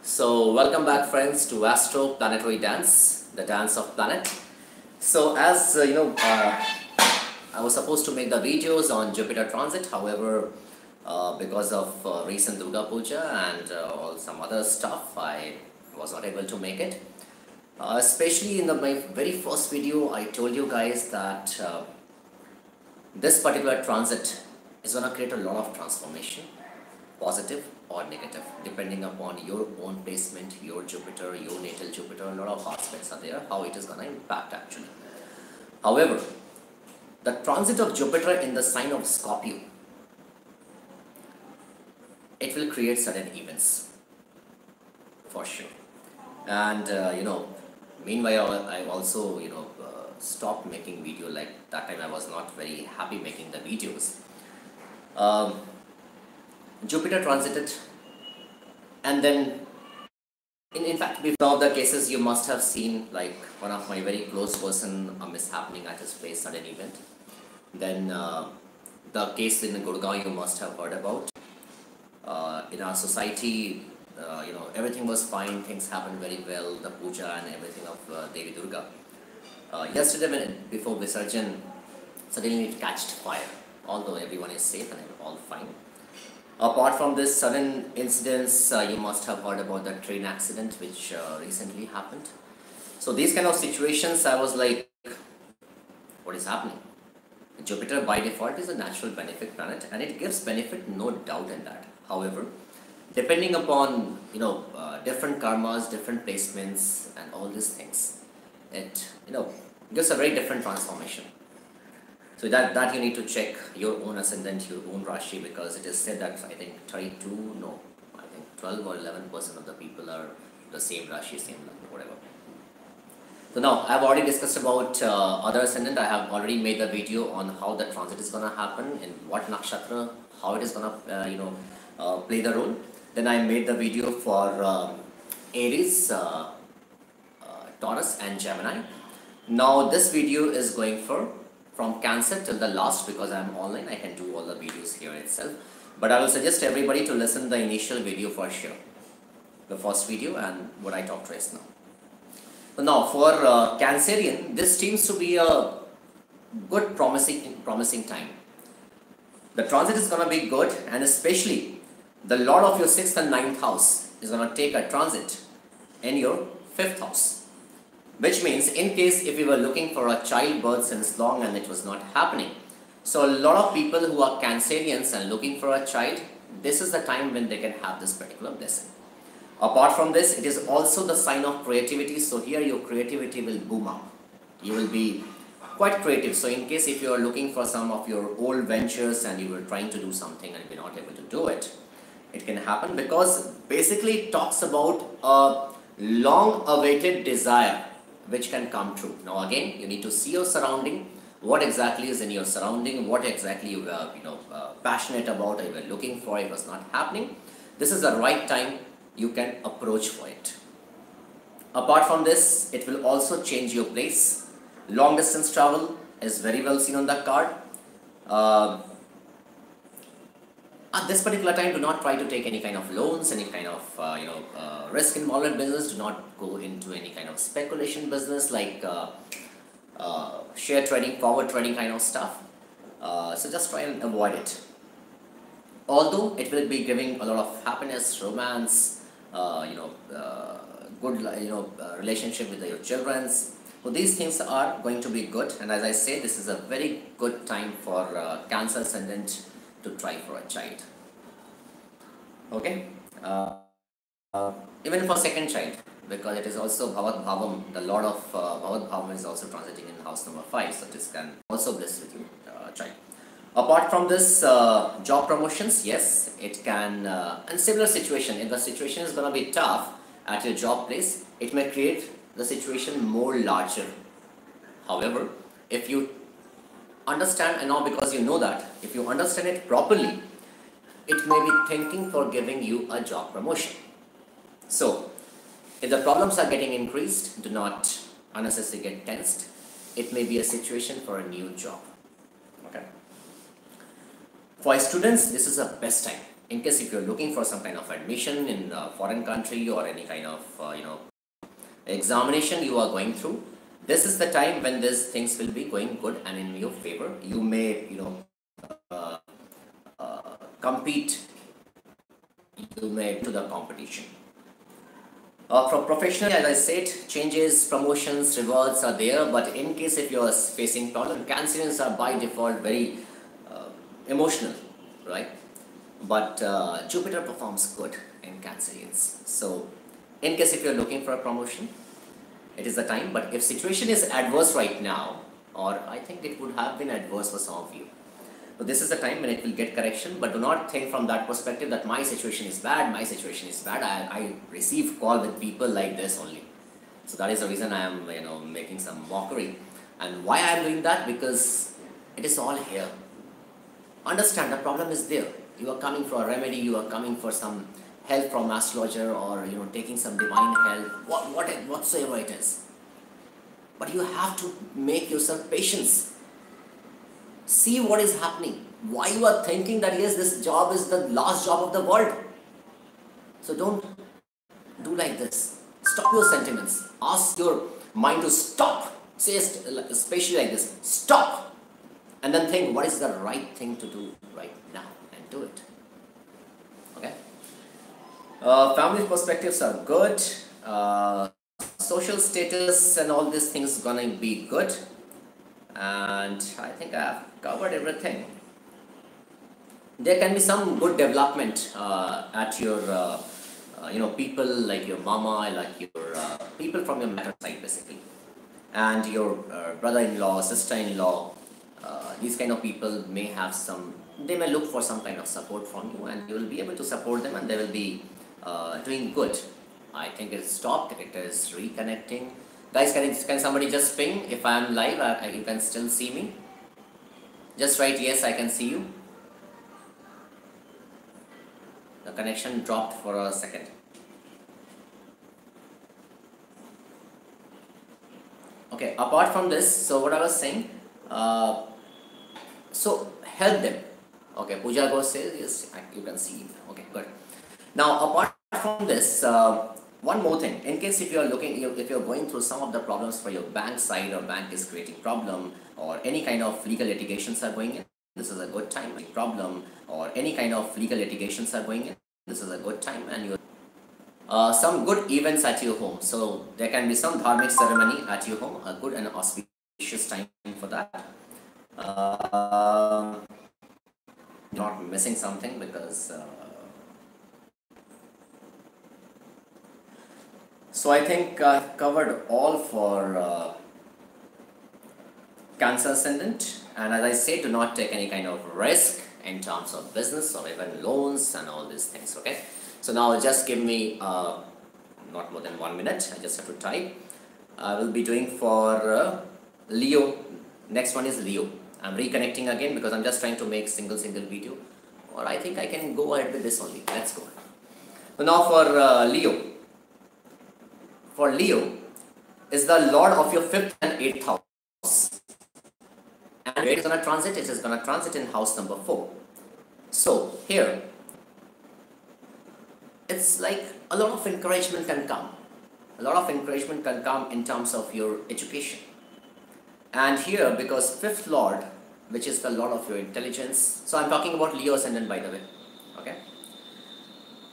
So welcome back friends to Astro Planetary Dance, the dance of planet. So as I was supposed to make the videos on Jupiter transit, however because of recent Durga Puja and all some other stuff, I was not able to make it. Especially in my very first video, I told you guys that this particular transit is going to create a lot of transformation, positive or negative, depending upon your own placement, your Jupiter, your natal Jupiter. A lot of aspects are there, how it is going to impact actually. However, the transit of Jupiter in the sign of Scorpio, it will create certain events for sure. And meanwhile I also stopped making video. Like that time I was not very happy making the videos. Jupiter transited, and then in fact, with some of the cases you must have seen, like one of my very close person, a mishappening at his place, sudden event. Then the case in Gurgaon you must have heard about. In our society, everything was fine, things happened very well, the puja and everything of Devi Durga. Yesterday, before Visarjan, suddenly it catched fire, although everyone is safe and all fine. Apart from this sudden incidents, you must have heard about the train accident which recently happened. So these kind of situations, I was like, what is happening? Jupiter by default is a natural benefit planet, and it gives benefit, no doubt in that. However, depending upon different karmas, different placements and all these things, it gives a very different transformation. So that you need to check your own ascendant, your own Rashi, because it is said that I think 12 or 11% of the people are the same Rashi, same Lagna, whatever. So now I've already discussed about other ascendant. I have already made the video on how the transit is going to happen, in what nakshatra, how it is going to play the role. Then I made the video for Aries, Taurus and Gemini. Now this video is going for from Cancer till the last, because I am online, I can do all the videos here itself. But I will suggest everybody to listen the initial video for sure, the first video and what I talked right now. So now for Cancerian, this seems to be a good promising time. The transit is going to be good, and especially the Lord of your 6th and 9th house is going to take a transit in your 5th house. Which means, in case if you were looking for a childbirth since long and it was not happening, so a lot of people who are Cancerians and looking for a child, this is the time when they can have this particular blessing. Apart from this, it is also the sign of creativity, so here your creativity will boom up. You will be quite creative. So in case if you are looking for some of your old ventures and you were trying to do something and you were not able to do it, it can happen, because basically it talks about a long awaited desire which can come true. Now again, you need to see your surrounding, what exactly is in your surrounding, what exactly you were passionate about, or you were looking for, it was not happening. This is the right time you can approach for it. Apart from this, it will also change your place. Long distance travel is very well seen on the card. At this particular time, do not try to take any kind of loans, any kind of risk involved in business. Do not go into any kind of speculation business like share trading, forward trading kind of stuff. So just try and avoid it. Although it will be giving a lot of happiness, romance, good relationship with your children. So these things are going to be good, and as I say, this is a very good time for Cancer ascendant to try for a child. Okay, even for second child, because it is also Bhavat Bhavam, the Lord of Bhavat Bhavam is also transiting in house number 5, so this can also bless with you child. Apart from this, job promotions, yes, it can, and similar situation, if the situation is going to be tough at your job place, it may create the situation more larger. However, if you understand, and now because you know that, if you understand it properly, it may be thinking for giving you a job promotion. So if the problems are getting increased, do not unnecessarily get tensed. It may be a situation for a new job. Okay. For students, this is the best time. In case if you're looking for some kind of admission in a foreign country or any kind of examination you are going through, this is the time when these things will be going good and in your favor. You may compete, you may to the competition. For professional, as I said, changes, promotions, rewards are there, but in case if you are facing problem, Cancerians are by default very emotional, right? But Jupiter performs good in Cancerians. So in case if you are looking for a promotion, it is the time. But if situation is adverse right now, or I think it would have been adverse for some of you, so this is the time when it will get correction. But do not think from that perspective that my situation is bad, my situation is bad. I receive call with people like this only. So that is the reason I am making some mockery. And why I am doing that? Because it is all here. Understand the problem is there. You are coming for a remedy, you are coming for some help from astrologer, or taking some divine help, whatsoever it is. But you have to make yourself patience. See what is happening. Why you are thinking that yes, this job is the last job of the world. So don't do like this. Stop your sentiments. Ask your mind to stop. Say especially like this, stop. And then think what is the right thing to do right now and do it. Okay. Family perspectives are good. Social status and all these things gonna be good. And I think I have covered everything. There can be some good development at your people like your mama, like your people from your maternal side basically, and your brother-in-law, sister-in-law. These kind of people may have they may look for some kind of support from you, and you will be able to support them, and they will be doing good. I think it stopped, it is reconnecting. Guys, can somebody just ping if I am live? You can still see me. Just write yes, I can see you. The connection dropped for a second. Okay, apart from this, so what I was saying, so help them. Okay, Pooja Ghosh says yes, you can see me. Okay, good. Now apart from this, one more thing. In case if you are if you are going through some of the problems for your bank side, or bank is creating problem, or any kind of legal litigations are going in, this is a good time. Problem or any kind of legal litigations are going in, this is a good time, and you some good events at your home. So there can be some dharmic ceremony at your home, a good and auspicious time for that. Not missing something because. So I think I've covered all for Cancer Ascendant, and as I say, do not take any kind of risk in terms of business or even loans and all these things. Okay, so now just give me not more than 1 minute. I just have to type. I will be doing for Leo. Next one is Leo. I'm reconnecting again because I'm just trying to make single video, or I think I can go ahead with this only. Let's go. So now for Leo. For Leo is the Lord of your 5th and 8th house. And where it is going to transit? It is going to transit in house number 4. So here, it's like a lot of encouragement can come. A lot of encouragement can come in terms of your education. And here, because 5th Lord, which is the Lord of your intelligence. So I'm talking about Leo Ascendant, by the way. Okay.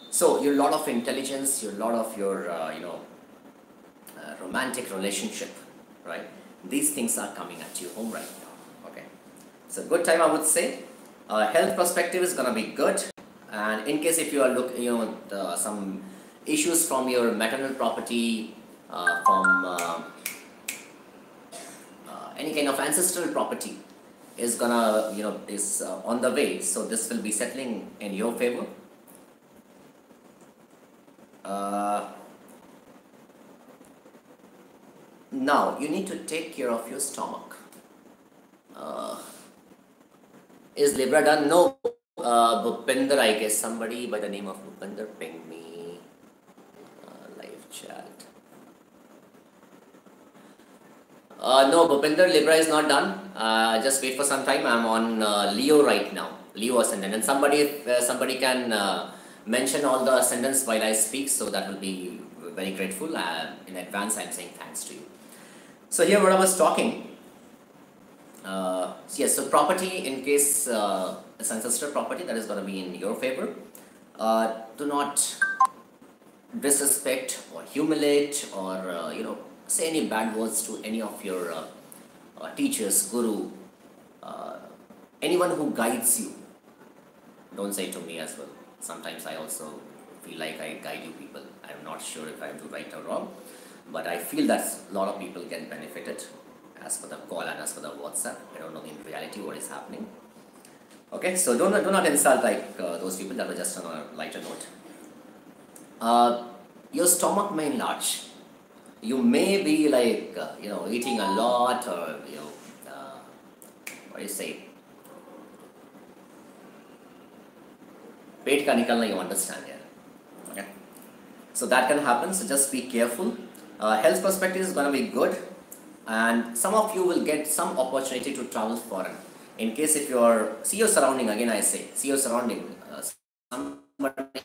So your Lord of intelligence, your Lord of your, romantic relationship, right? These things are coming at your home right now. Okay, it's a good time, I would say. Health perspective is gonna be good, and in case if you are some issues from your maternal property, from any kind of ancestral property is gonna is on the way. So this will be settling in your favor. Now, you need to take care of your stomach. Is Libra done? No. Bhupinder, I guess somebody by the name of Bhupinder pinged me. Live chat. No, Bhupinder, Libra is not done. Just wait for some time. I'm on Leo right now. Leo ascendant. And somebody can mention all the ascendants while I speak, so that will be very grateful. In advance, I'm saying thanks to you. So here, what I was talking. Yes, so property, in case it's ancestor property, that is going to be in your favor. Do not disrespect or humiliate or say any bad words to any of your teachers, guru, uh, anyone who guides you. Don't say to me as well. Sometimes I also feel like I guide you people. I'm not sure if I'm doing right or wrong, but I feel that a lot of people get benefited as per the call and as per the WhatsApp. I don't know in reality what is happening. Okay, so do not insult like those people. That was just on a lighter note. Your stomach may enlarge. You may be like eating a lot, or what do you say? Pet ka nikalna, you understand here. Okay, so that can happen. So just be careful. Health perspective is going to be good, and some of you will get some opportunity to travel foreign. In case if see your surrounding, again I say, see your surrounding. Somebody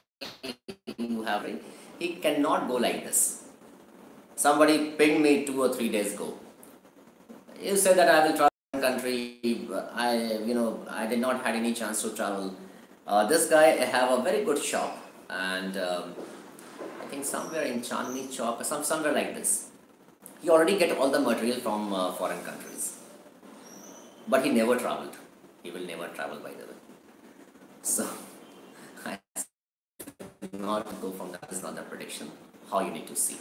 you have, he cannot go like this. Somebody pinged me 2 or 3 days ago. You said that I will travel to country. I did not had any chance to travel. This guy have a very good shop, and I think somewhere in Chandni Chowk or somewhere like this. He already get all the material from foreign countries, but he never traveled. He will never travel, by the way. So I not go from that. Is not the prediction. How you need to see.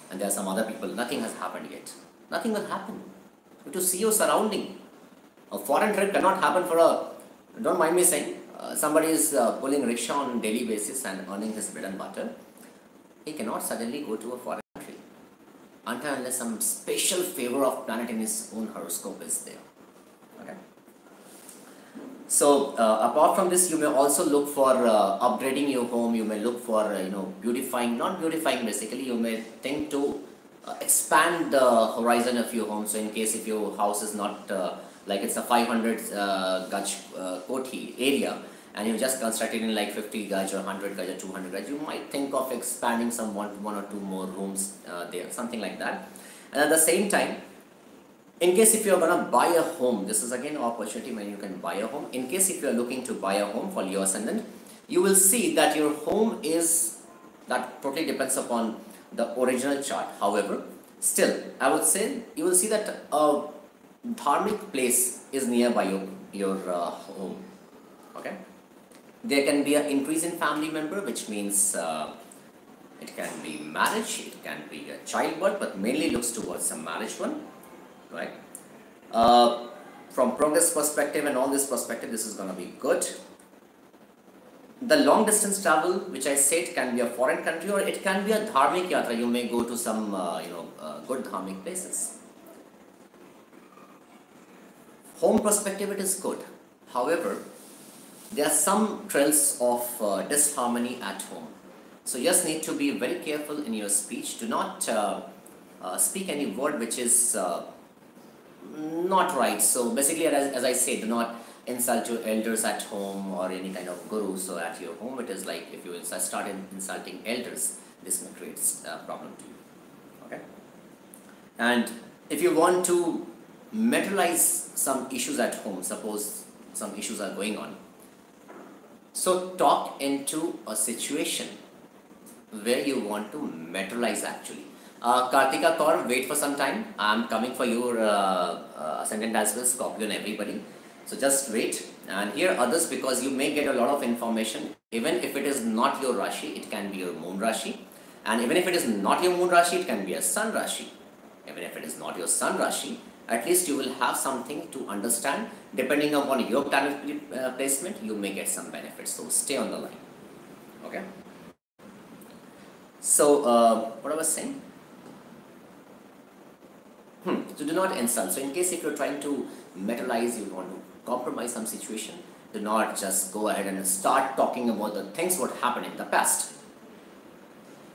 And there are some other people. Nothing has happened yet. Nothing will happen. You have to see your surrounding. A foreign trip cannot happen for a. Don't mind me saying. Somebody is pulling rickshaw on daily basis and earning his bread and butter. He cannot suddenly go to a foreign country until unless some special favor of planet in his own horoscope is there. Okay. So apart from this, you may also look for upgrading your home. You may look for beautifying, not beautifying basically. You may think to expand the horizon of your home. So in case if your house is not like it's a 500 gaj koti area, and you just constructed in like 50 gaj or 100 gaj or 200 gaj, you might think of expanding some one or two more rooms there, something like that. And at the same time, in case if you are going to buy a home, this is again an opportunity when you can buy a home. In case if you are looking to buy a home for your ascendant, you will see that your home is, that totally depends upon the original chart. However, still, I would say you will see that a dharmic place is nearby your home. Okay, there can be an increase in family member, which means it can be marriage, it can be a childbirth, but mainly looks towards a marriage one, right? From progress perspective and all this perspective, this is going to be good. The long distance travel, which I said, can be a foreign country or it can be a dharmic yatra. You may go to some good dharmic places. Home perspective, it is good. However, there are some trails of disharmony at home. So you just need to be very careful in your speech. Do not speak any word which is not right. So basically, as I say, do not insult your elders at home or any kind of guru. So at your home, it is like if you start insulting elders, this may create a problem to you. Okay. And if you want to materialize some issues at home, suppose some issues are going on, so talk into a situation where you want to materialize actually. Kartika Kaur, wait for some time. I'm coming for your ascendant as well, Scorpio and everybody. So just wait and hear others, because you may get a lot of information. Even if it is not your Rashi, it can be your Moon Rashi. And even if it is not your Moon Rashi, it can be a Sun Rashi. Even if it is not your Sun Rashi, at least you will have something to understand. Depending upon your planet placement, you may get some benefits. So stay on the line. Okay. So what I was saying? So do not insult. So in case if you're trying to materialize, you want to compromise some situation, do not just go ahead and start talking about the things what happened in the past.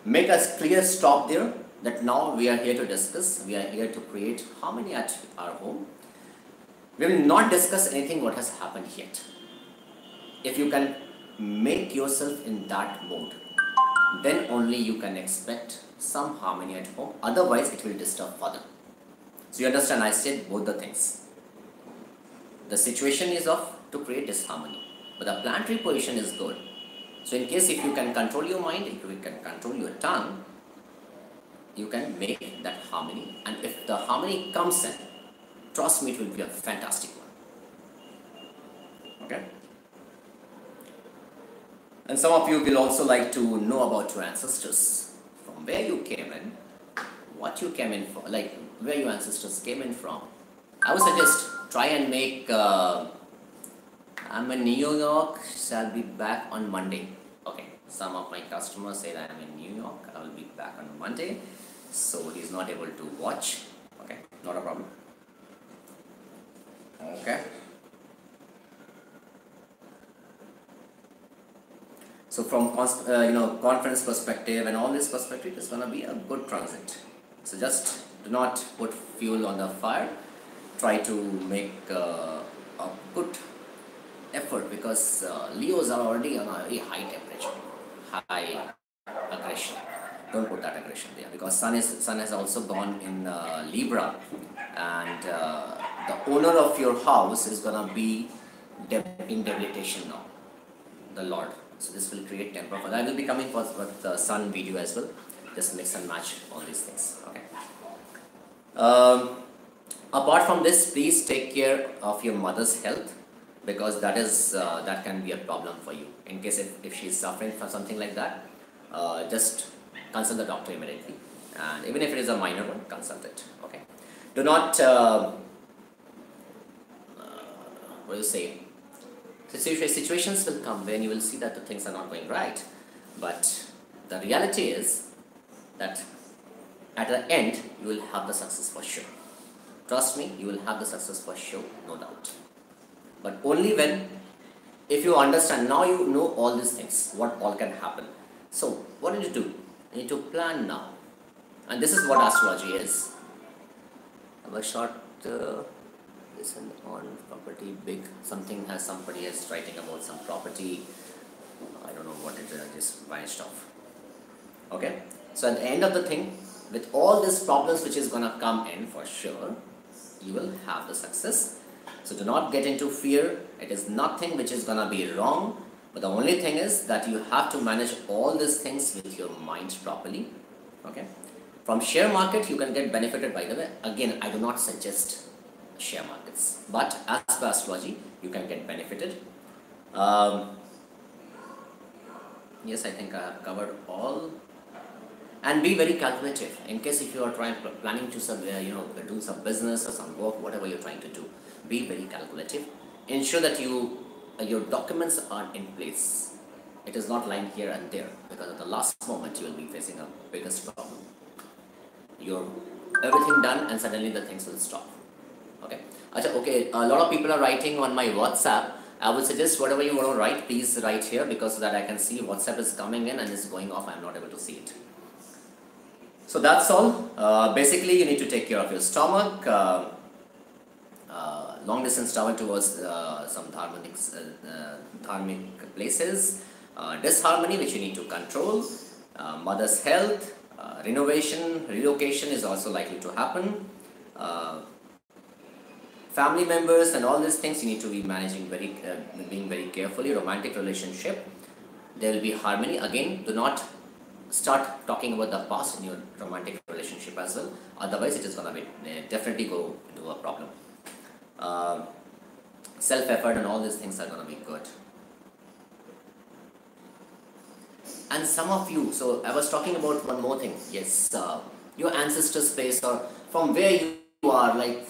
Make a clear stop there, that now we are here to discuss, we are here to create harmony at our home. We will not discuss anything what has happened yet. if you can make yourself in that mode, then only you can expect some harmony at home. Otherwise, it will disturb further. So you understand, I said both the things. The situation is off to create disharmony, but the planetary position is good. So in case if you can control your mind, if you can control your tongue, you can make that harmony. And if the harmony comes in, trust me, it will be a fantastic one. Okay? And some of you will also like to know about your ancestors, from where you came in, what you came in for, like where your ancestors came in from. I would suggest try and make, I'm in New York, shall be back on Monday. Okay, some of my customers say that I'm in New York, I will be back on Monday, so he's not able to watch. Okay, not a problem. Okay. So from conference perspective and all this perspective, it's gonna be a good transit. So just do not put fuel on the fire. Try to make a good effort, because Leos are already on a very high temperature, high aggression. Don't put that aggression there, because Sun has also gone in Libra, and the owner of your house is gonna be in debilitation now, the Lord. So this will create temper. I will be coming for the Sun video as well. Just mix and match all these things. Okay. Apart from this, please take care of your mother's health, because that can be a problem for you. In case if she is suffering from something like that, just consult the doctor immediately. And even if it is a minor one, consult it. Okay. Do not what do you say? Situations will come when you will see that the things are not going right, but the reality is that at the end you will have the success for sure. Trust me, you will have the success for sure, no doubt. But only when, if you understand, now you know all these things, what all can happen. So what do you do? You need to plan now, and this is what astrology is. Have a short listen on property big. Somebody is writing about some property. I don't know what it is. I just vanished off. Okay. So at the end of the thing, with all these problems which is gonna come in for sure, you will have the success. So do not get into fear. It is nothing which is gonna be wrong. But the only thing is that you have to manage all these things with your mind properly. Okay. From share market, you can get benefited, by the way. Again, I do not suggest share markets, but as per astrology, you can get benefited. Yes, I think I have covered all. And be very calculative. In case if you are planning to do some business or some work, whatever you're trying to do, be very calculative. Ensure that your documents are in place. It is not lying here and there, because at the last moment you will be facing a biggest problem. You're everything done and suddenly the things will stop. Okay, a lot of people are writing on my WhatsApp. I would suggest whatever you want to write, please write here, because so that I can see WhatsApp is coming in and is going off. I'm not able to see it. So that's all. Basically, you need to take care of your stomach. Long distance travel towards some dharmic places. Disharmony, which you need to control. Mother's health. Relocation is also likely to happen. Family members and all these things you need to be managing being very carefully. Romantic relationship, there will be harmony. Again, do not start talking about the past in your romantic relationship as well. Otherwise, it is gonna be definitely go into a problem. Self-effort and all these things are gonna be good. And some of you, so I was talking about one more thing. Yes, your ancestors' place, or from where you are, like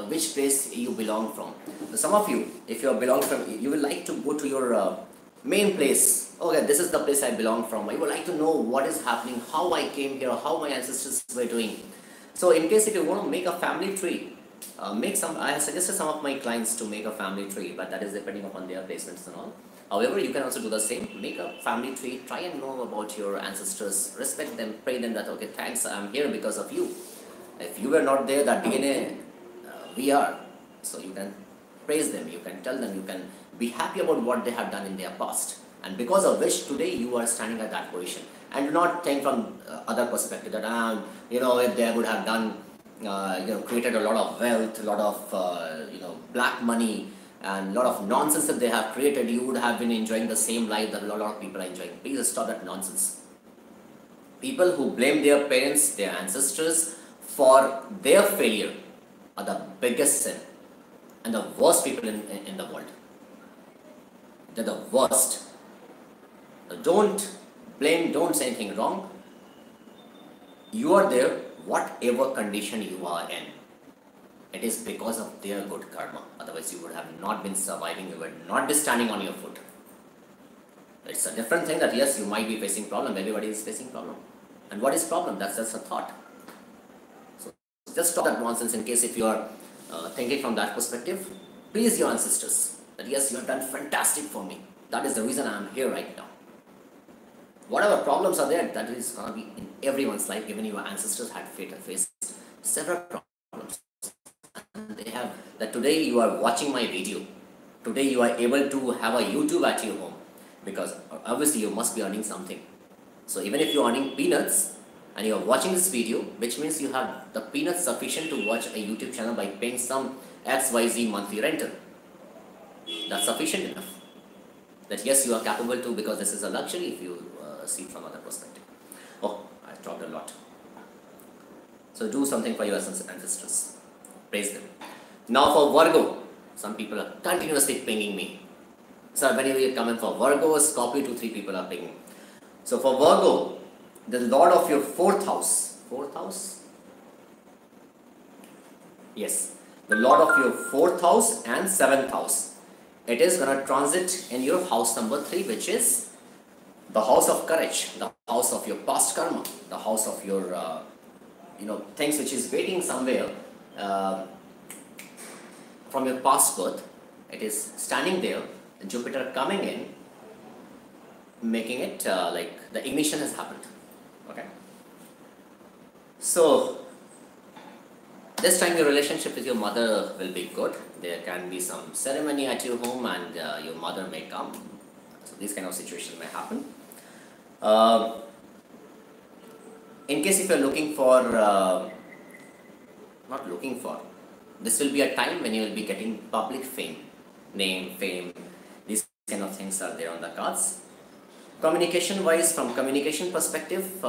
which place you belong from. So some of you, if you belong from, you will like to go to your main place. Okay, this is the place I belong from. I would like to know what is happening, how I came here, how my ancestors were doing. So in case if you want to make a family tree, I have suggested some of my clients to make a family tree, but that is depending upon their placements and all. However, you can also do the same. Make a family tree, try and know about your ancestors, respect them, pray them that, okay, thanks, I'm here because of you. If you were not there, that DNA, we are. So you can praise them, you can tell them, you can be happy about what they have done in their past, and because of which today you are standing at that position. And do not think from other perspective that if they would have done created a lot of wealth, a lot of black money, and a lot of nonsense that they have created, you would have been enjoying the same life that a lot of people are enjoying. Please stop that nonsense. People who blame their parents, their ancestors for their failure are the biggest sin and the worst people in the world. They're the worst. Don't blame, don't say anything wrong. You are there, whatever condition you are in. It is because of their good karma. Otherwise, you would have not been surviving, you would not be standing on your foot. It's a different thing that yes, you might be facing problem. Everybody is facing problem. And what is problem? That's just a thought. So just stop that nonsense. In case if you are thinking from that perspective, please your ancestors that yes, you have done fantastic for me. That is the reason I am here right now. Whatever problems are there, that is going to be in everyone's life. Even your ancestors had faced several problems. And they have that today you are watching my video. Today you are able to have a YouTube at your home, because obviously you must be earning something. So even if you are earning peanuts and you are watching this video, which means you have the peanuts sufficient to watch a YouTube channel by paying some XYZ monthly rental. That's sufficient enough. That yes, you are capable to, because this is a luxury if you see from other perspective. Oh, I talked a lot. So do something for your ancestors. Praise them. Now for Virgo, some people are continuously pinging me. So whenever you come in for Virgo, Scorpio, 2-3 people are pinging. So for Virgo, the Lord of your 4th house. 4th house? Yes. The Lord of your 4th house and 7th house. It is going to transit in your house number 3, which is the house of courage, the house of your past karma, the house of your things which is waiting somewhere from your past birth. It is standing there, Jupiter coming in, making it like the ignition has happened. Okay. So this time your relationship with your mother will be good. There can be some ceremony at your home and your mother may come. So these kind of situations may happen. In case if you are looking for, not looking for, this will be a time when you will be getting public fame, name, fame, these kind of things are there on the cards. Communication wise, from communication perspective,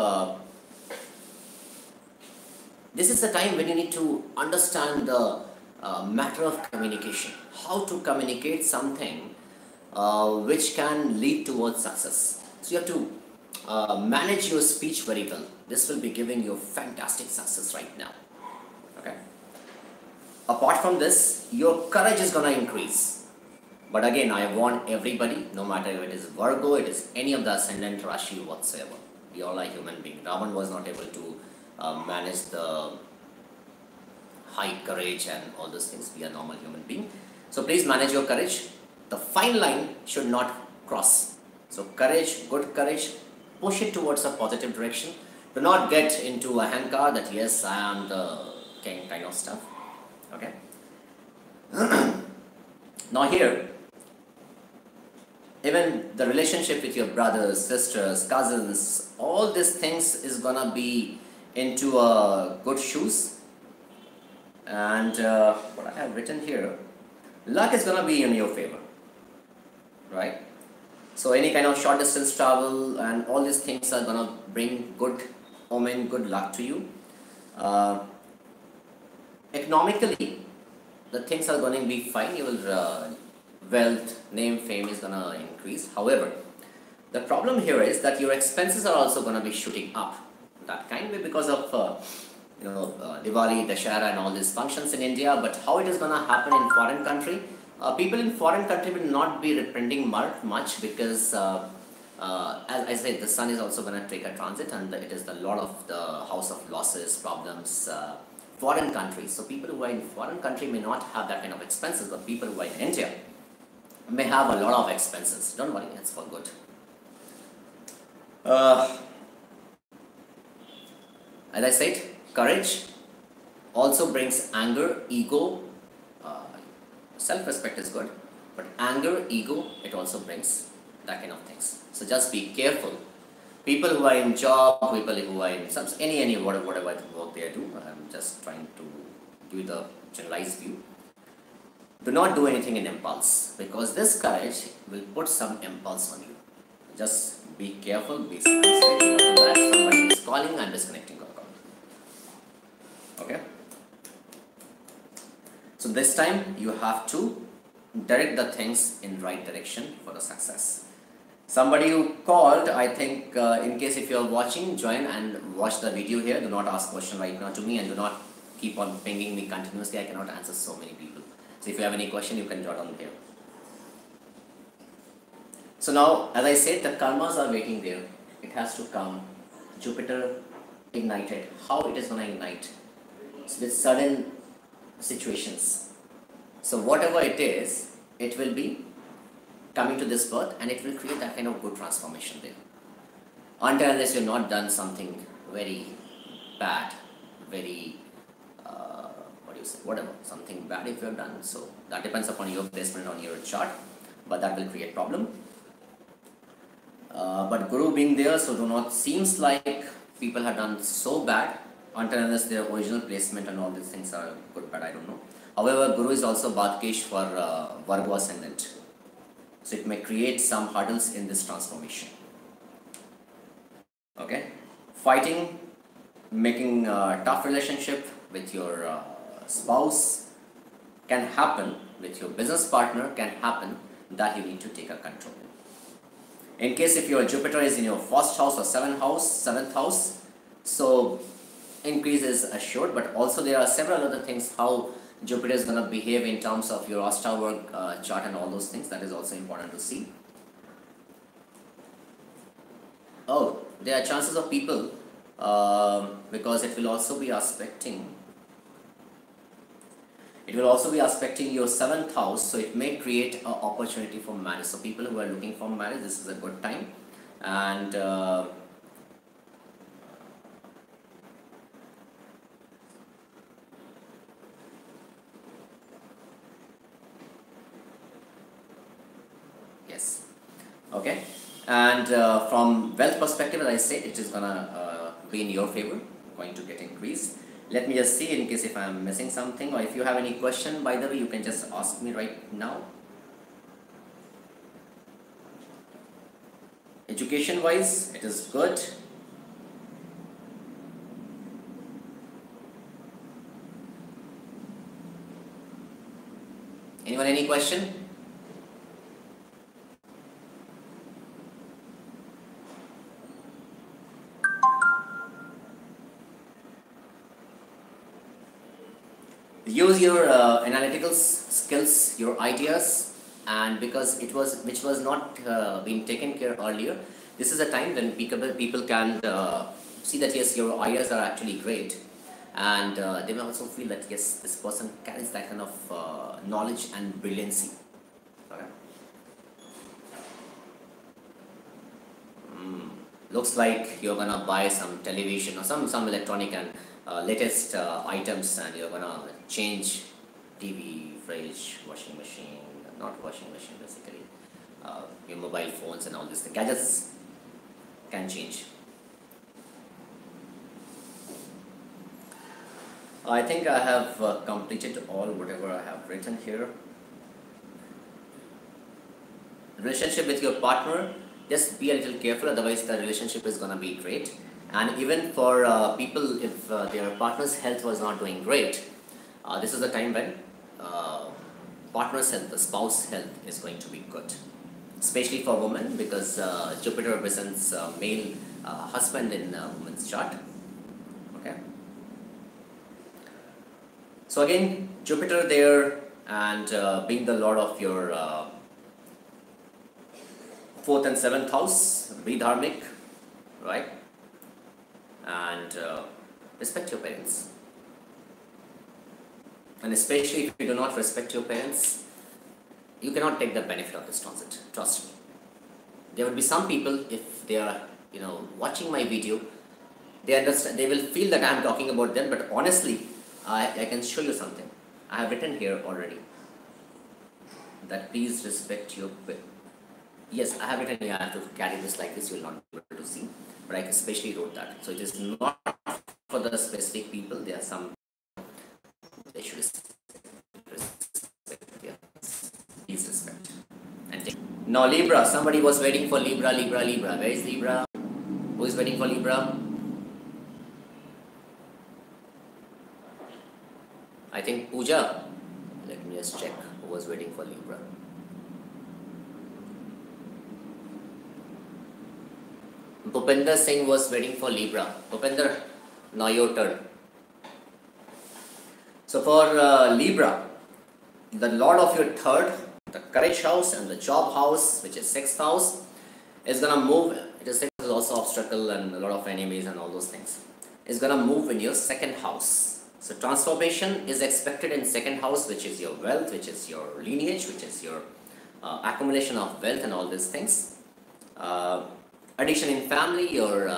this is the time when you need to understand the matter of communication, how to communicate something which can lead towards success. So you have to manage your speech very well. This will be giving you fantastic success right now. Okay. Apart from this, your courage is going to increase. But again, I warn everybody, no matter if it is Virgo, it is any of the ascendant Rashi whatsoever. We all are human beings. Ravan was not able to manage the high courage and all those things. We are normal human beings. So please manage your courage. The fine line should not cross. So courage, good courage, push it towards a positive direction. Do not get into a hankar that yes, I am the king kind of stuff. Okay. Now here, even the relationship with your brothers, sisters, cousins, all these things is gonna be into good shoes. And what I have written here, luck is gonna be in your favor, right? So any kind of short distance travel and all these things are gonna bring good omen, good luck to you. Economically, the things are going to be fine. Your wealth, name, fame is going to increase. However, the problem here is that your expenses are also going to be shooting up. That can be because of Diwali, Dashara and all these functions in India. But how it is going to happen in foreign country? People in foreign country will not be reprinting much because as I said, the sun is also going to take a transit and it is the lord of the house of losses, problems, foreign countries. So people who are in foreign country may not have that kind of expenses, but people who are in India may have a lot of expenses. Don't worry, it's for good. As I said, courage also brings anger, ego, Self-respect is good, but anger, ego, it also brings that kind of things. So just be careful. People who are in job, people who are in some any whatever work they do, I'm just trying to give you the generalized view. Do not do anything in impulse, because this courage will put some impulse on you. Just be careful, be circumspect. Somebody is calling, I'm disconnecting your call. Okay? So this time you have to direct the things in right direction for the success. Somebody who called, I think in case if you are watching, join and watch the video here. Do not ask question right now to me, and do not keep on pinging me continuously. I cannot answer so many people. So if you have any question, you can jot on here. So now, as I said, the karmas are waiting there. It has to come. Jupiter ignited. How it is going to ignite? So with sudden situations. So whatever it is, it will be coming to this birth, and it will create that kind of good transformation there. Until unless you've not done something very bad, very whatever, something bad if you have done. So that depends upon your placement on your chart, but that will create problem. But Guru being there, so do not seems like people have done so bad until unless their original placement and all these things are good, but I don't know. However, Guru is also Badkesh for Virgo ascendant, so it may create some hurdles in this transformation. Okay, fighting, making a tough relationship with your spouse can happen, with your business partner can happen, that you need to take a control. In case if your Jupiter is in your first house or seventh house, so increase is assured, but also there are several other things how Jupiter is going to behave in terms of your Ashtavarga chart and all those things. That is also important to see. Oh, there are chances of people because it will also be aspecting your 7th house, so it may create an opportunity for marriage. So people who are looking for marriage, this is a good time. And yes, okay. And from wealth perspective, as I said, it is gonna be in your favor, going to get increased. Let me just see in case if I am missing something, or if you have any question, by the way, you can just ask me right now. Education wise, it is good. Anyone, any question? Use your analytical skills, your ideas, and because it was which was not being taken care earlier, this is a time when people can see that yes, your ideas are actually great, and they may also feel that yes, this person carries that kind of knowledge and brilliancy. Okay. Looks like you're gonna buy some television or some electronic and latest items, and you're gonna change TV, fridge, washing machine, not washing machine basically, your mobile phones and all these things. Gadgets can change. I think I have completed all whatever I have written here. Relationship with your partner, just be a little careful, otherwise the relationship is gonna be great. And even for people, if their partner's health was not doing great, this is the time when partner's health, the spouse health is going to be good. Especially for women, because Jupiter represents male husband in a woman's chart. Okay. So again, Jupiter there, and being the lord of your 4th and 7th house, be dharmic, right? And respect your parents. And especially if you do not respect your parents, you cannot take the benefit of this transit. Trust me. There will be some people, if they are watching my video, they understand, they will feel that I am talking about them, but honestly, I can show you something. I have written here already. that please respect your yes, I have written here, I have to carry this like this, you will not be able to see, but I especially wrote that. So it is not for the specific people, there are some, they should respect, yeah. Please respect. And take. Now Libra, somebody was waiting for Libra, Libra, Libra. Where is Libra? Who is waiting for Libra? I think Pooja. Let me just check who was waiting for Libra. Bhupinder Singh was waiting for Libra. Bhupinder, now your turn. So for Libra, the Lord of your third, the courage house and the job house, which is sixth house, is gonna move. It is also obstacle and a lot of enemies and all those things. Is gonna move in your second house. So transformation is expected in second house, which is your wealth, which is your lineage, which is your accumulation of wealth and all these things. Addition in family, your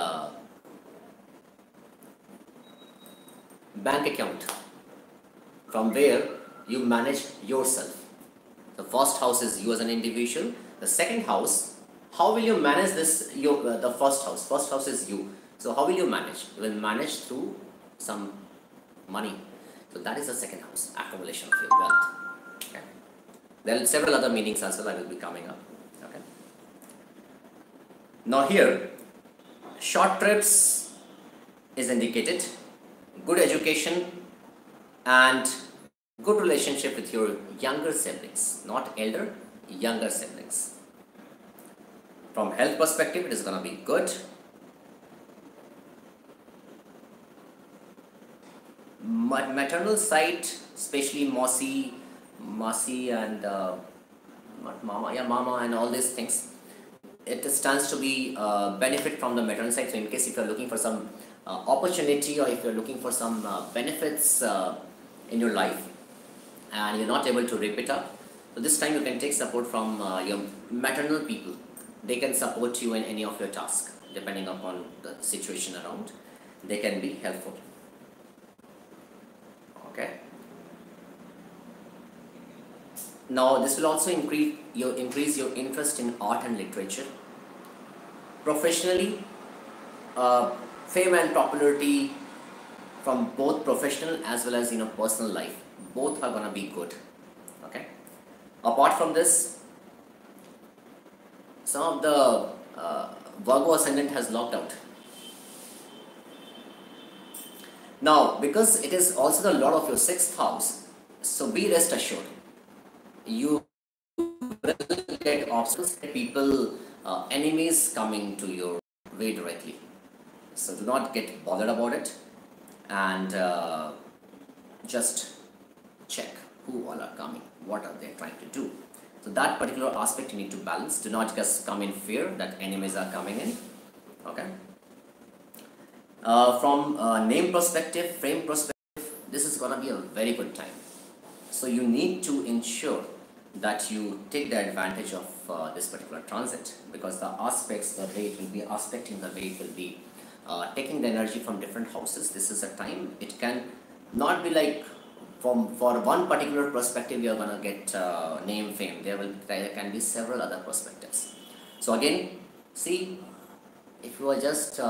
bank account, from where you manage yourself. The first house is you as an individual. The second house, how will you manage this? The first house. First house is you. So how will you manage? You will manage through some money. So that is the second house, accumulation of your wealth. Okay. There are several other meanings as well. I will be coming up. Okay. Now here, short trips is indicated. Good education and good relationship with your younger siblings, not elder, younger siblings. From health perspective, it is going to be good. Maternal side, especially Mossy and Mama and all these things, it stands to be benefit from the maternal side. So in case if you are looking for some opportunity, or if you are looking for some benefits in your life and you are not able to reap it up, so this time you can take support from your maternal people. They can support you in any of your tasks depending upon the situation around. They can be helpful. Okay. Now this will also increase your interest in art and literature. Professionally, fame and popularity from both professional as well as personal life, both are gonna be good. Okay. Apart from this, some of the Virgo ascendant has locked out. Now, because it is also the Lord of your sixth house, so be rest assured, you will get obstacles, people, enemies coming to your way directly. So do not get bothered about it, and just check who all are coming, what are they trying to do. So that particular aspect you need to balance. Do not just come in fear that enemies are coming in. Okay. From name perspective, frame perspective, this is going to be a very good time. So you need to ensure that you take the advantage of this particular transit, because the aspects, the way it will be aspecting, the way it will be taking the energy from different houses. This is a time, it can not be like for one particular perspective you are going to get name, fame. There can be several other perspectives. So again, see, if you are just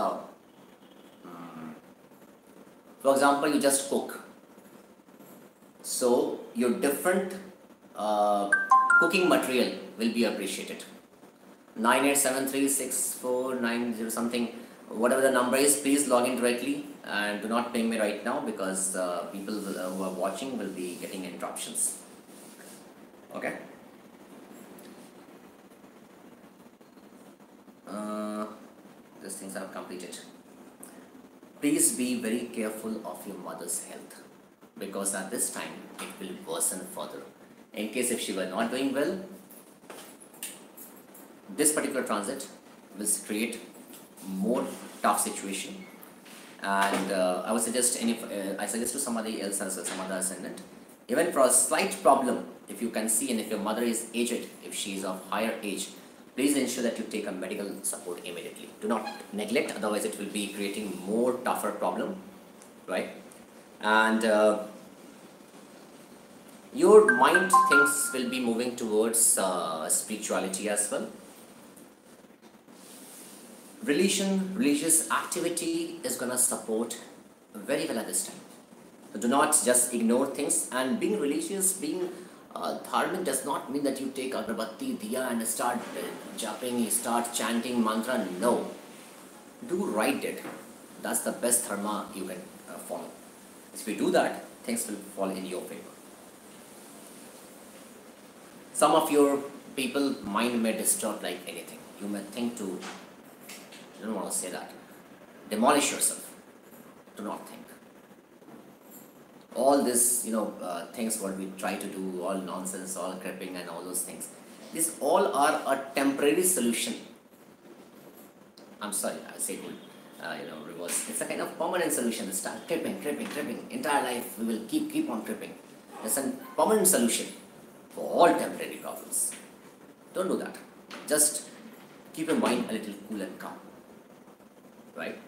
for example, you just cook, so your different cooking material will be appreciated. 98736490 something, whatever the number is, please log in directly and do not ping me right now, because people who are watching will be getting interruptions. Okay. These things are completed. Please be very careful of your mother's health, because at this time it will worsen further. In case if she were not doing well, this particular transit will create more tough situation, and I would suggest I suggest to somebody else as well, some other ascendant, even for a slight problem, if you can see, and if your mother is aged, if she is of higher age, please ensure that you take a medical support immediately. Do not neglect, otherwise it will be creating more tougher problem, right? And Your mind things will be moving towards spirituality as well. Religious activity is gonna support very well at this time. So do not just ignore things. And being religious, being dharmic does not mean that you take agarbatti, diya and start japping, you start chanting mantra. No, do right deed. That's the best dharma you can follow. If you do that, things will fall in your favor. Some of your people mind may distort like anything. You may think to, I don't want to say that, demolish yourself. Do not think. All this, things what we try to do, all nonsense, all creeping and all those things. These all are a temporary solution. I'm sorry, I say reverse. It's a kind of permanent solution. Start creeping. Entire life we will keep on creeping. It's a permanent solution for all temporary problems. Don't do that. Just keep your mind a little cool and calm. Right?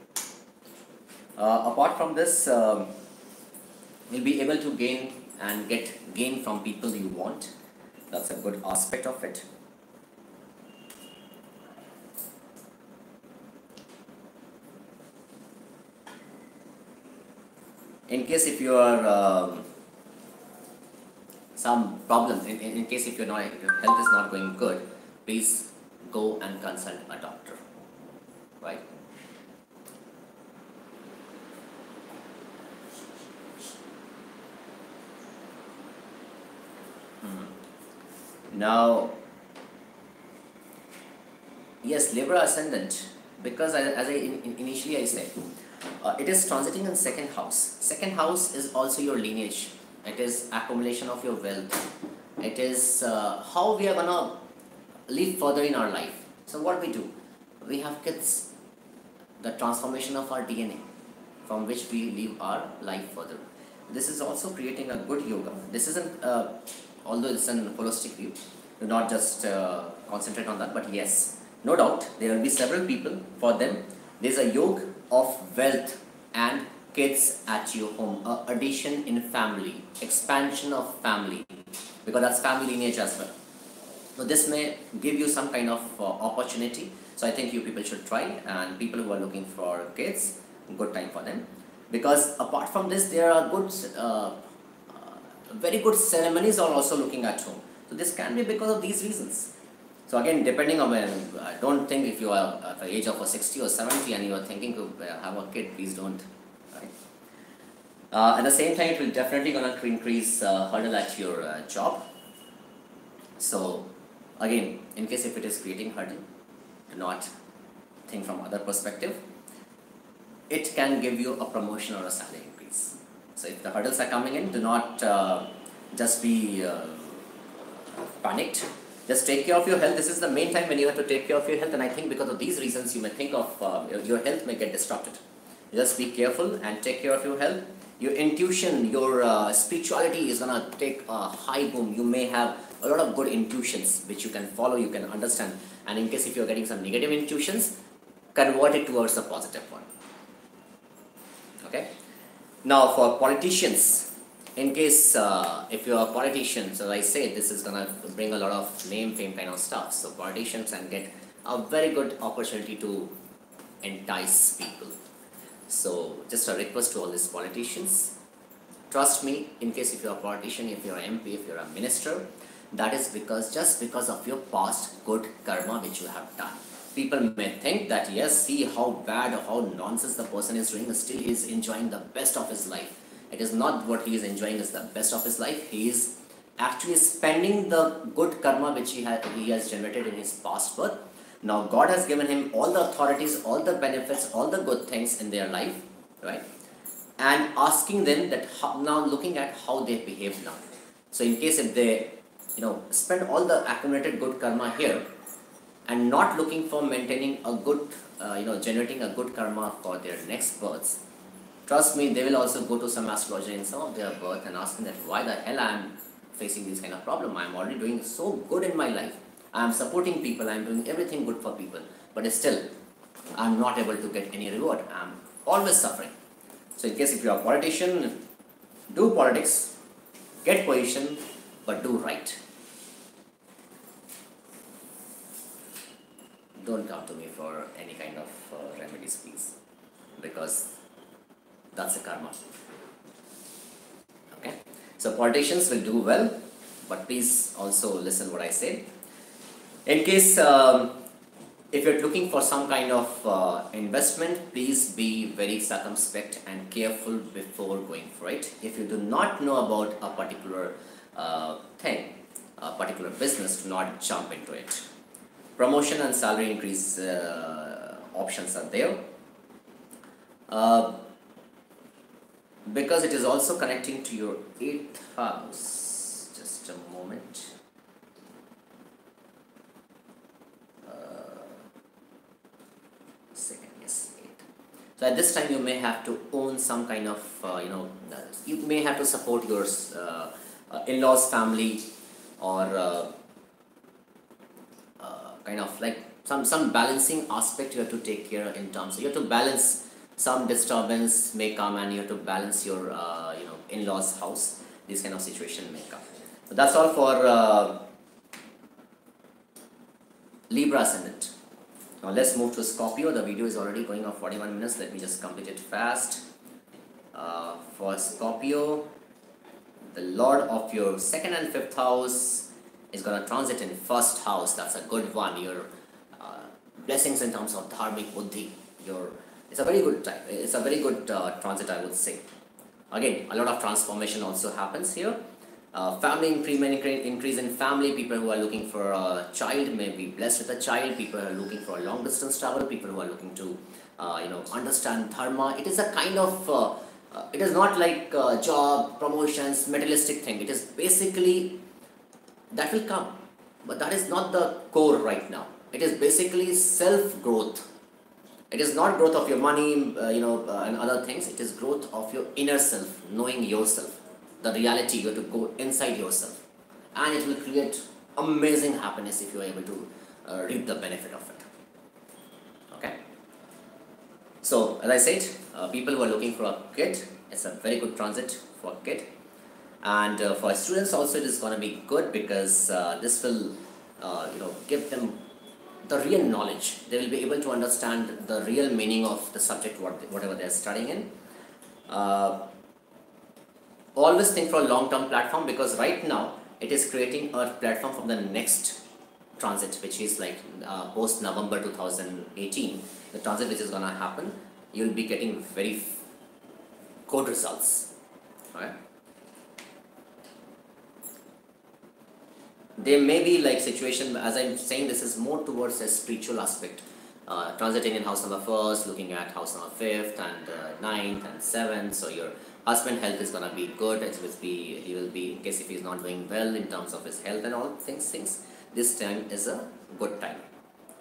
Apart from this, you'll be able to gain from people you want. That's a good aspect of it. In case if you are some problem, in case if your health is not going good, please go and consult a doctor. Right? Now, yes, Libra ascendant, because as I initially I said, it is transiting in second house. Second house is also your lineage. It is accumulation of your wealth. It is how we are gonna live further in our life. So what we do, we have kids, the transformation of our DNA, from which we live our life further. This is also creating a good yoga. This isn't, although it's a holistic view, do not just concentrate on that, but yes, no doubt there will be several people, for them there is a yoga of wealth and kids at your home, addition in family, expansion of family, because that's family lineage as well. So this may give you some kind of opportunity. So I think you people should try, and people who are looking for kids, good time for them. Because apart from this, there are good, very good ceremonies are also looking at home. So this can be because of these reasons. So again, depending on don't think if you are at the age of 60 or 70 and you are thinking to have a kid, please don't. Right? At the same time, it will definitely gonna increase hurdle at your job. So again, in case if it is creating hurdle, do not think from other perspective. It can give you a promotion or a salary increase. So if the hurdles are coming in, do not just be panicked. Just take care of your health. This is the main time when you have to take care of your health, and I think because of these reasons you may think of your health may get disrupted. Just be careful and take care of your health. Your intuition, your spirituality is gonna take a high boom. You may have a lot of good intuitions which you can follow, you can understand, and in case if you're getting some negative intuitions, convert it towards a positive one. Okay. Now for politicians, in case if you are a politician, so I say this is gonna bring a lot of name, fame kind of stuff. So politicians can get a very good opportunity to entice people. So just a request to all these politicians, trust me, in case if you are a politician, if you are an MP, if you are a minister, that is just because of your past good karma which you have done. People may think that yes, see how bad or how nonsense the person is doing, still he is enjoying the best of his life. It is not what he is enjoying is the best of his life. He is actually spending the good karma which he has generated in his past birth. Now God has given him all the authorities, all the benefits, all the good things in their life, right? And asking them that now looking at how they behave now. So in case if they spend all the accumulated good karma here and not looking for maintaining a good, generating a good karma for their next births, trust me, they will also go to some astrologer in some of their birth and ask them that why the hell I am facing this kind of problem. I am already doing so good in my life. I am supporting people. I am doing everything good for people. But still, I am not able to get any reward. I am always suffering. So in case if you are a politician, do politics. Get position, but do right. Don't come to me for any kind of remedies, please, because that's a karma. Okay, so politicians will do well, but please also listen what I say. In case if you're looking for some kind of investment, please be very circumspect and careful before going for it. If you do not know about a particular thing, a particular business, do not jump into it. Promotion and salary increase options are there. Because it is also connecting to your 8th house. Just a moment. Second, yes, 8th. So at this time you may have to own some kind of, you may have to support your in-laws family, or kind of like some balancing aspect you have to take care in terms of, you have to balance. Some disturbance may come and you have to balance your in-laws house. This kind of situation may come. So that's all for Libra ascendant. Now let's move to Scorpio. The video is already going on 41 minutes. Let me just complete it fast. For Scorpio, the Lord of your 2nd and 5th house is going to transit in 1st house. That's a good one. Your blessings in terms of dharmic buddhi. It's a very good time. It's a very good transit, I would say. Again, a lot of transformation also happens here. Family increase in family. People who are looking for a child may be blessed with a child. People who are looking for a long distance travel. People who are looking to understand dharma. It is a kind of it is not like job, promotions, materialistic thing. It is basically that will come, but that is not the core right now. It is basically self growth. It is not growth of your money, and other things. It is growth of your inner self, knowing yourself, the reality. You have to go inside yourself, and it will create amazing happiness if you are able to reap the benefit of it. Okay. So as I said, people who are looking for a kid, it's a very good transit for a kid, and for students also it is going to be good, because this will give them the real knowledge. They will be able to understand the real meaning of the subject, whatever they are studying in. Always think for a long-term platform, because right now it is creating a platform for the next transit, which is like post November 2018. The transit which is going to happen, you will be getting very good results. Right? There may be like situation, as I'm saying, this is more towards a spiritual aspect. Transiting in house number 1st, looking at house number 5th and 9th and 7th. So your husband health is gonna be good. He will be, in case if he's not doing well in terms of his health and all things. This time is a good time.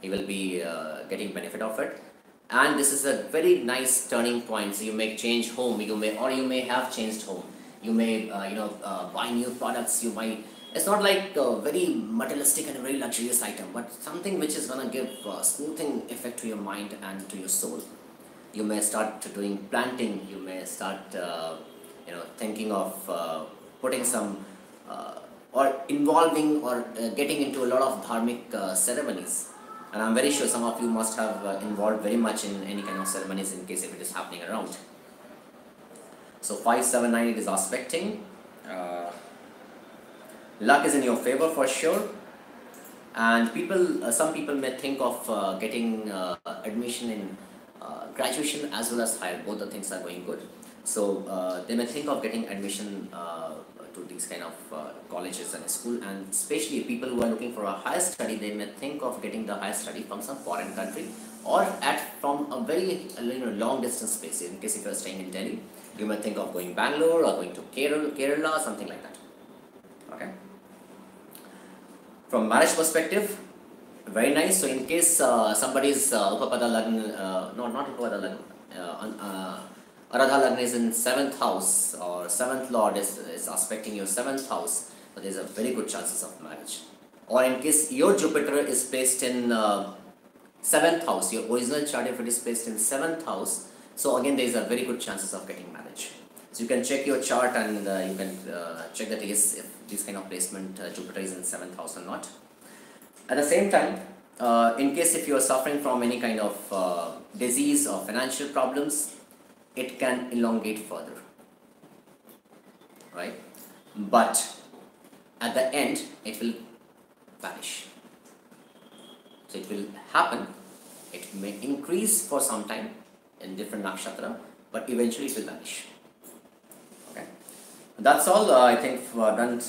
He will be getting benefit of it, and this is a very nice turning point. So you may change home. You may have changed home. You may buy new products. You might. It's not like a very materialistic and a very luxurious item, but something which is going to give a smoothing effect to your mind and to your soul. You may start doing planting. You may start thinking of putting some or involving or getting into a lot of dharmic ceremonies. And I'm very sure some of you must have involved very much in any kind of ceremonies, in case if it is happening around. So 5, 7, 9 it is aspecting. Luck is in your favor for sure, and some people may think of getting admission in graduation as well as higher. Both the things are going good, so they may think of getting admission to these kind of colleges and school, and especially people who are looking for a higher study, they may think of getting the higher study from some foreign country, or from a very long distance space. In case if you are staying in Delhi, you may think of going Bangalore or going to Kerala, something like that. Okay. From marriage perspective, very nice. So in case somebody is Upapada Lagna, not Upapada Lagna, Aradha Lagna is in 7th house, or 7th Lord is aspecting your 7th house, so there is a very good chances of marriage. Or in case your Jupiter is placed in 7th house, your original chart if it is placed in 7th house, so again there is a very good chances of getting marriage. So you can check your chart and you can check that if this kind of placement Jupiter is in 7th house or not. At the same time, in case if you are suffering from any kind of disease or financial problems, it can elongate further, right? But at the end, it will vanish. So it will happen. It may increase for some time in different nakshatra, but eventually it will vanish. Okay, that's all. I think we've done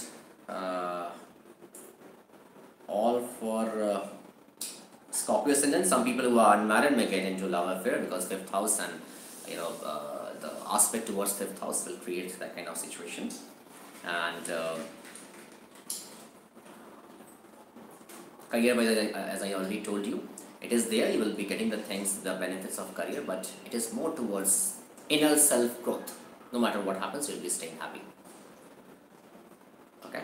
all for Scorpio ascendant. Some people who are unmarried may get into love affair because 5th house and the aspect towards 5th house will create that kind of situation. And career, as I already told you, it is there. You will be getting the things, the benefits of career, but it is more towards inner self growth. No matter what happens, you will be staying happy. Okay.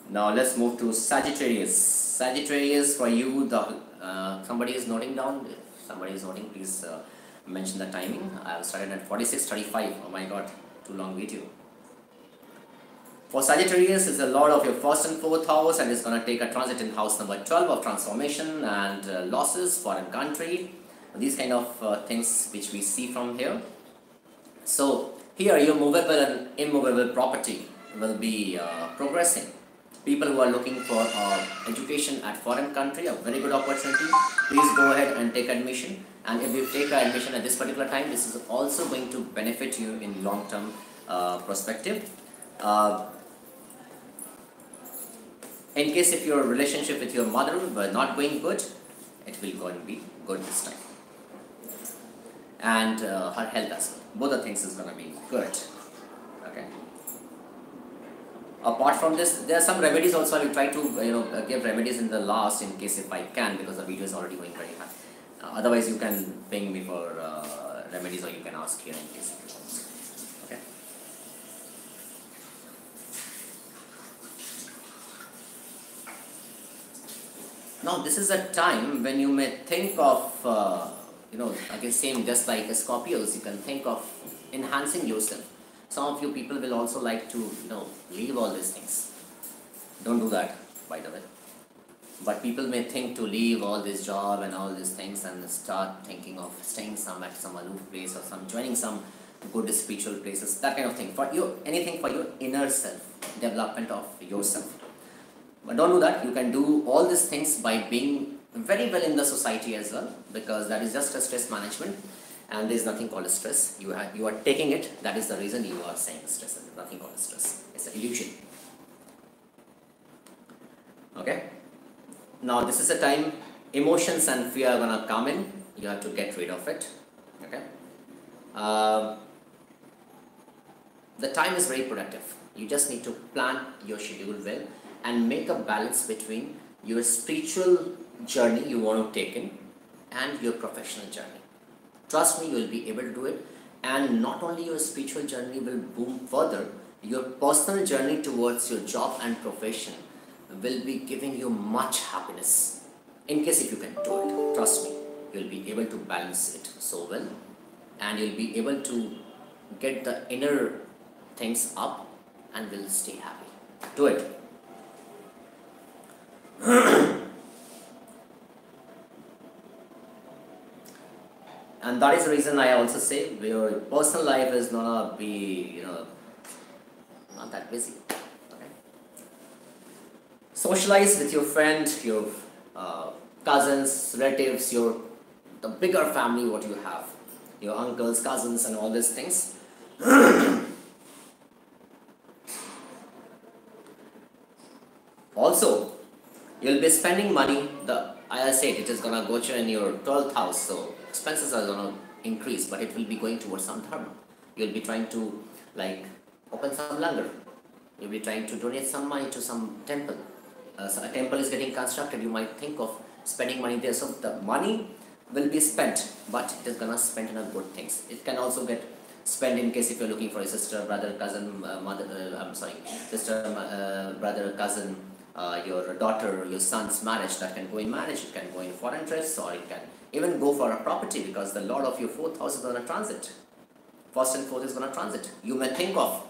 Now let's move to Sagittarius. Sagittarius, for you, somebody is noting down. If somebody is noting, please mention the timing. I have started at 46:35. Oh my God, too long video. For Sagittarius, it's a lot of your 1st and 4th house, and it's going to take a transit in house number 12 of transformation and losses, foreign country, these kind of things which we see from here. So here your movable and immovable property will be progressing. People who are looking for education at foreign country, a very good opportunity. Please go ahead and take admission. And if you take admission at this particular time, this is also going to benefit you in long-term perspective. In case if your relationship with your mother were not going good, it will go and be good this time. And her health as well. Both the things is going to be good. Okay. Apart from this, there are some remedies also. I will try to give remedies in the last in case if I can, because the video is already going very high. Otherwise, you can ping me for remedies, or you can ask here in case if you want. Okay. Now, this is a time when you may think of, again, same just like Scorpios, you can think of enhancing yourself. Some of you people will also like to, leave all these things. Don't do that, by the way. But people may think to leave all this job and all these things and start thinking of staying at some aloof place or joining some good spiritual places, that kind of thing. For you, anything for your inner self, development of yourself. But don't do that. You can do all these things by being very well in the society as well, because that is just a stress management, and there is nothing called a stress. You are taking it. That is the reason you are saying stress. There is nothing called a stress. It's an illusion. Okay. Now this is a time emotions and fear are gonna come in. You have to get rid of it. Okay. The time is very productive. You just need to plan your schedule well and make a balance between your spiritual journey you want to take in and your professional journey. Trust me, you will be able to do it. And not only your spiritual journey will boom further, your personal journey towards your job and profession will be giving you much happiness. In case if you can do it, trust me, you will be able to balance it so well, and you will be able to get the inner things up and will stay happy. Do it. And that is the reason I also say your personal life is not be not that busy. Okay. Socialize with your friends, your cousins, relatives, the bigger family what you have, your uncles, cousins, and all these things. Also, you'll be spending money. I said it is gonna go to in your 12th house, so expenses are gonna increase, but it will be going towards some dharma. You'll be trying to open some langar. You'll be trying to donate some money to some temple. So a temple is getting constructed. You might think of spending money there. So the money will be spent, but it is gonna spend in a good things. It can also get spent in case if you're looking for a sister, brother, cousin, sister, brother, cousin. Your daughter, your son's marriage, that can go in marriage, it can go in foreign trips, or it can even go for a property, because the Lord of your 4th house is on a transit. First and fourth is going to transit. You may think of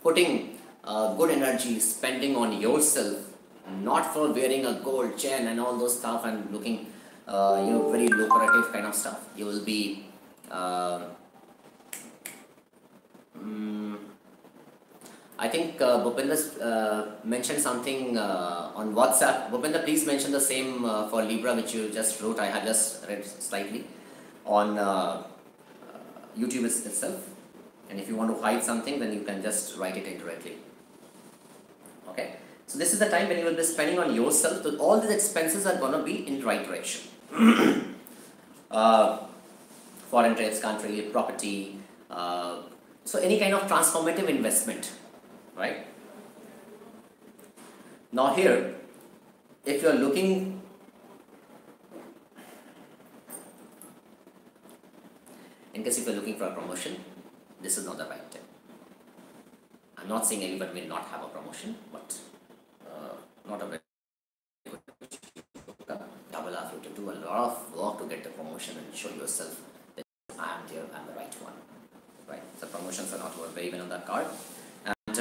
putting good energy, spending on yourself, not for wearing a gold chain and all those stuff and looking, very lucrative kind of stuff. You will be, I think Bhupender mentioned something on WhatsApp. Bhupender, please mention the same for Libra which you just wrote. I had just read slightly on YouTube itself. And if you want to hide something, then you can just write it indirectly. Okay. So this is the time when you will be spending on yourself. So all these expenses are going to be in the right direction. Foreign trips, country, property. So any kind of transformative investment. Right? Now here, if you are looking, in case if you are looking for a promotion, this is not the right time. I'm not saying everyone will not have a promotion, but not a very good double have to do a lot of work to get the promotion and show yourself that I am there, I'm the right one. Right? So promotions are not very well on that card. And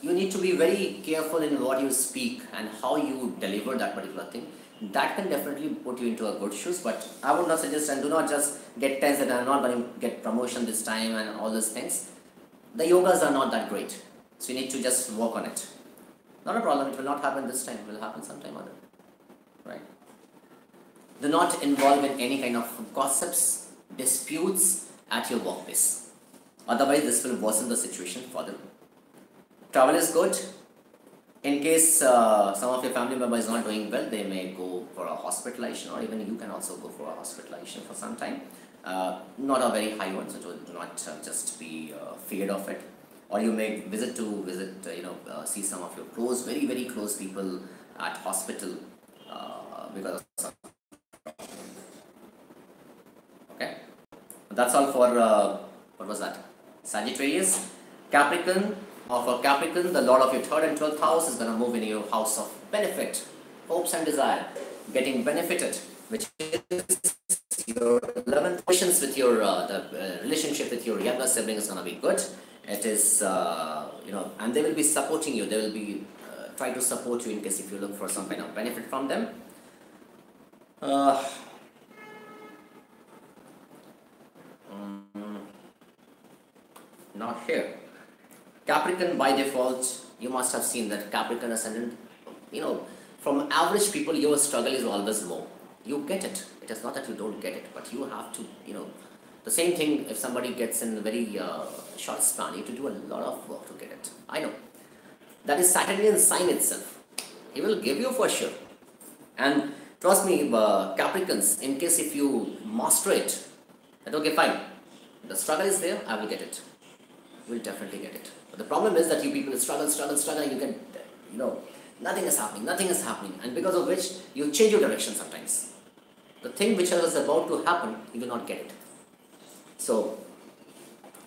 you need to be very careful in what you speak and how you deliver that particular thing. That can definitely put you into a good shoes, but I would not suggest, and do not just get tense that I'm not going to get promotion this time and all those things. The yogas are not that great, so you need to just work on it. Not a problem, it will not happen this time, it will happen sometime other. Right? Do not involve in any kind of gossips, disputes at your workplace. Otherwise, this will worsen the situation further. Travel is good. In case some of your family member is not doing well, they may go for a hospitalization, or even you can also go for a hospitalization for some time. Not a very high one, so do not just be feared of it. Or you may visit, see some of your very, very close people at hospital because of some. Okay, that's all for what was that? Sagittarius. Capricorn. For Capricorn, the Lord of your 3rd and 12th house is going to move in your house of benefit, hopes and desire, getting benefited, which is your 11th. Relations with your the relationship with your younger sibling is going to be good. It is and they will be supporting you. They will be try to support you in case if you look for some kind of benefit from them. Not here. Capricorn by default, you must have seen that Capricorn ascendant, from average people, your struggle is always low. You get it. It is not that you don't get it, but you have to, the same thing if somebody gets in a very short span, you have to do a lot of work to get it. I know. That is Saturnian sign itself. He will give you for sure. And trust me, Capricorns, in case if you master it, that okay, fine. The struggle is there, I will get it. You will definitely get it. But the problem is that you people struggle, you get, nothing is happening. And because of which, you change your direction sometimes. The thing which was about to happen, you will not get it. So,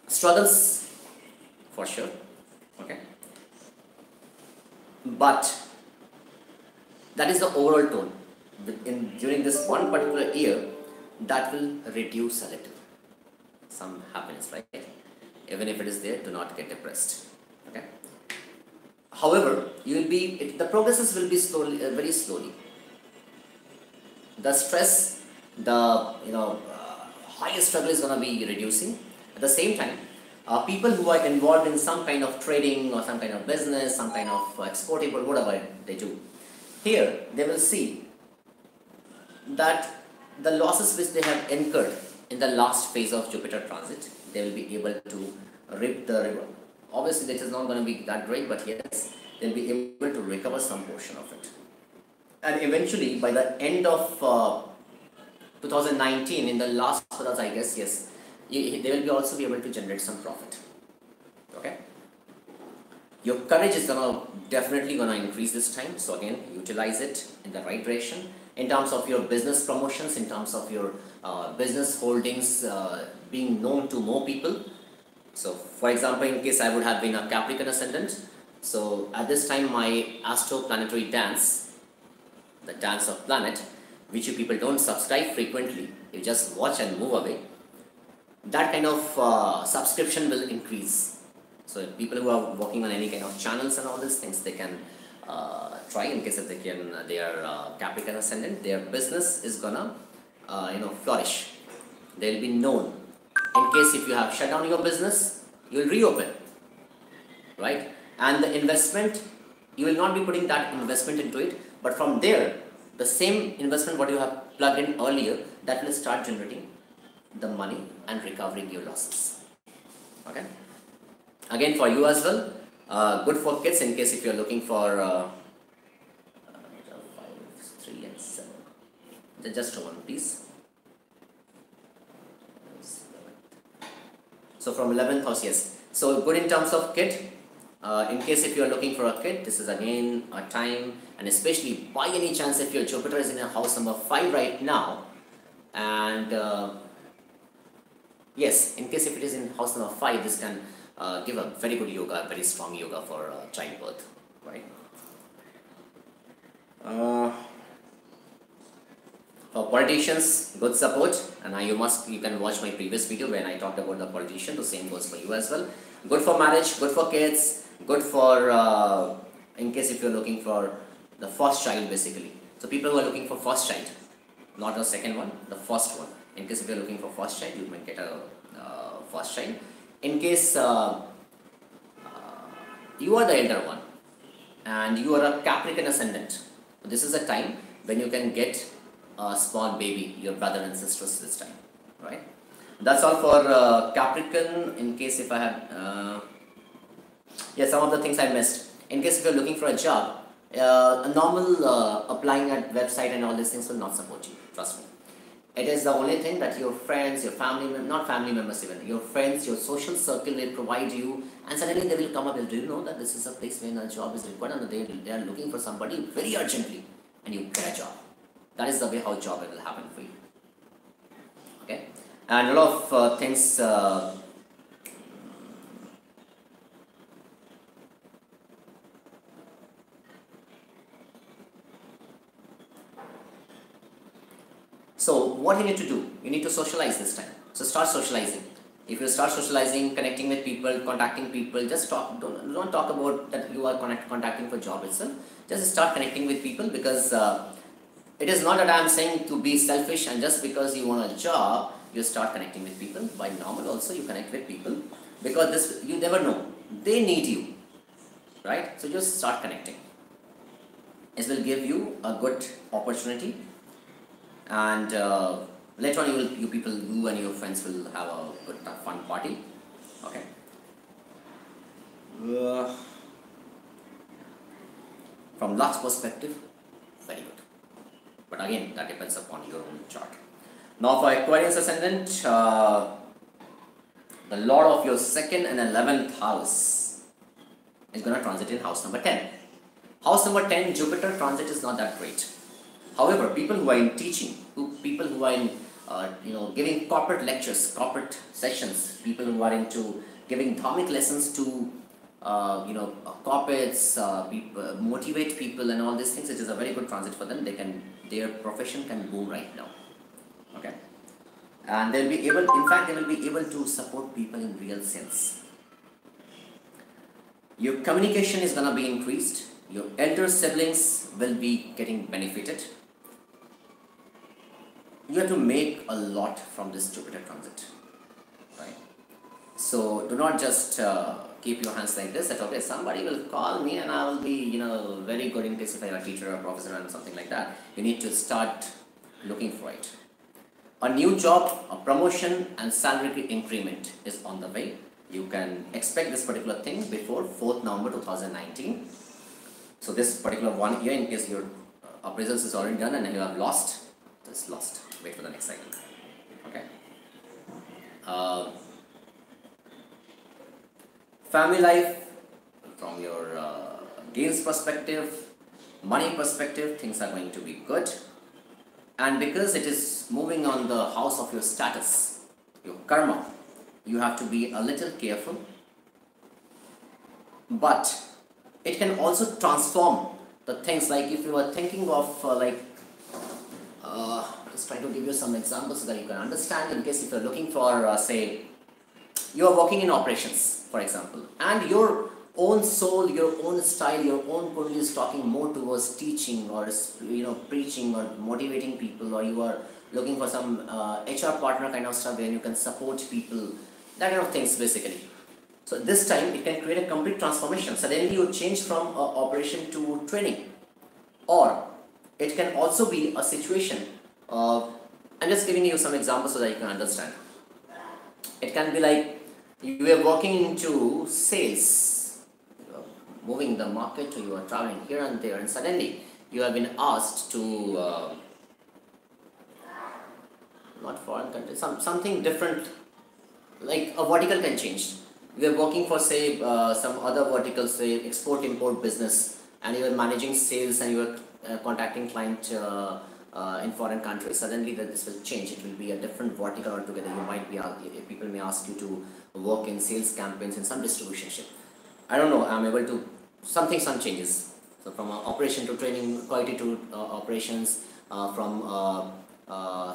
struggles, for sure, okay? But, that is the overall tone. During this one particular year, that will reduce a little. Some happiness, right? Even if it is there, do not get depressed. Okay. However, the progresses will be slowly, very slowly. The stress, the highest struggle is going to be reducing. At the same time, people who are involved in some kind of trading or some kind of business, some kind of exporting or whatever they do, here they will see that the losses which they have incurred in the last phase of Jupiter transit, they will be able to reap the reward. Obviously, it is not going to be that great, but yes, they'll be able to recover some portion of it. And eventually, by the end of 2019, in the last quarters, I guess, yes, they will also be able to generate some profit. Okay. Your courage is definitely going to increase this time. So again, utilize it in the right direction. In terms of your business promotions, in terms of your business holdings being known to more people. So, for example, in case I would have been a Capricorn ascendant, so at this time my astro-planetary dance, the dance of planet, which you people don't subscribe frequently, you just watch and move away, that kind of subscription will increase. So people who are working on any kind of channels and all these things, they can try, in case if they are Capricorn ascendant, their business is gonna flourish. They'll be known. In case if you have shut down your business, you will reopen, right? And the investment, you will not be putting that investment into it, but from there, the same investment what you have plugged in earlier, that will start generating the money and recovering your losses. Okay. Again, for you as well, good for kids, in case if you are looking for 5, 3 and 7. Just one, please. So from 11th house, yes. So good in terms of kid. In case if you are looking for a kid, this is again a time, and especially by any chance if your Jupiter is in a house number 5 right now, and yes, in case if it is in house number 5, this can give a very good yoga, very strong yoga for childbirth, right? For politicians, good support, and you can watch my previous video when I talked about the politician. The same goes for you as well. Good for marriage, good for kids, good for in case if you're looking for the first child, basically. So people who are looking for first child, not the second one, the first one. In case if you're looking for first child, you might get a first child. In case you are the elder one and you are a Capricorn ascendant, this is a time when you can get a small baby, your brother and sisters this time, right? That's all for Capricorn. In case if I have some of the things I missed. In case if you're looking for a job, a normal applying at website and all these things will not support you, trust me. It is the only thing that your friends, your family, not family members even, your friends, your social circle will provide you, and suddenly they will come up and, do you know that this is a place where a job is required and they are looking for somebody very urgently, and you get a job. That is the way how job will happen for you. Okay? And a lot of things so what you need to do, you need to socialize this time. So start socializing. If you start socializing, connecting with people, contacting people, just talk. Don't talk about that you are contacting for job itself. Just start connecting with people, because it is not that I am saying to be selfish and just because you want a job, you start connecting with people. By normal also you connect with people, because this, you never know, they need you, right? So just start connecting. It will give you a good opportunity, and later on you and your friends will have a good fun party. Okay. From luck's perspective, very good, but again that depends upon your own chart. Now for Aquarius ascendant, the lord of your 2nd and 11th house is going to transit in house number 10. House number 10, Jupiter transit is not that great. However, people who are in teaching, people who are in giving corporate lectures, corporate sessions, people who are into giving dharmic lessons to corporates, motivate people and all these things, it is a very good transit for them. Their profession can boom right now. Okay, and they will be able to support people in real sense. Your communication is gonna be increased. Your elder siblings will be getting benefited. You have to make a lot from this Jupiter transit, right? So do not just keep your hands like this, that okay, somebody will call me and I will be very good in case if I am a teacher or a professor and something like that. You need to start looking for it. A new job, a promotion and salary increment is on the way. You can expect this particular thing before 4th November 2019. So this particular 1 year, in case your appraisals is already done and you have lost, it's lost. Wait for the next cycle. Okay. Family life, from your gains perspective, money perspective, things are going to be good. And because it is moving on the house of your status, your karma, you have to be a little careful. But it can also transform the things, like if you are thinking of just trying to give you some examples so that you can understand, in case if you're looking for, say, you are working in operations, for example, and your own soul, your own style, your own kundali is talking more towards teaching or preaching or motivating people, or you are looking for some HR partner kind of stuff where you can support people, that kind of things basically. So this time it can create a complete transformation. Suddenly you change from operation to training, or it can also be a situation. I'm just giving you some examples so that you can understand. It can be like you are working into sales, you are moving the market, or you are traveling here and there, and suddenly you have been asked to not foreign country, something different, like a vertical can change. You are working for, say, some other vertical, say export import business, and you are managing sales, and you are contacting client in foreign countries. Suddenly this will change. It will be a different vertical altogether. You might be people may ask you to work in sales campaigns in some distribution. I don't know. I'm able to some changes. So from operation to training, quality to operations, from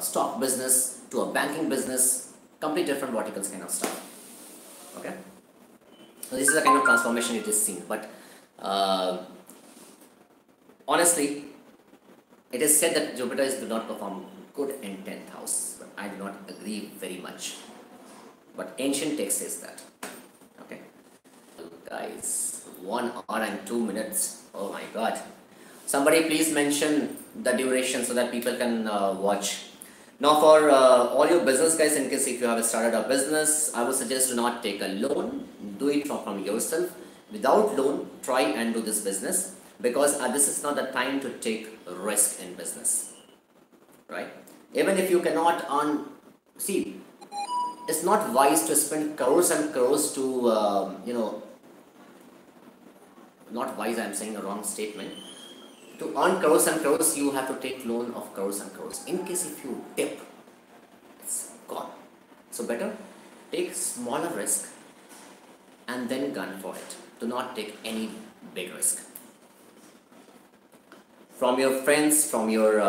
stock business to a banking business, complete different verticals kind of stuff. Okay. So this is the kind of transformation it is seen. But honestly, it is said that Jupiter do not perform good in 10th house, but I do not agree very much. But ancient text says that. Okay, guys, 1 hour and 2 minutes. Oh my God! Somebody please mention the duration so that people can watch. Now, for all your business guys, in case if you have started a business, I would suggest do not take a loan. Do it from yourself. Without loan, try and do this business, because this is not the time to take risk in business, right? Even if you cannot earn, see, it's not wise to spend crores and crores to, not wise, I'm saying a wrong statement. To earn crores and crores, you have to take loan of crores and crores. In case if you dip, it's gone. So better take smaller risk and then gun for it. Do not take any big risk. From your friends, from your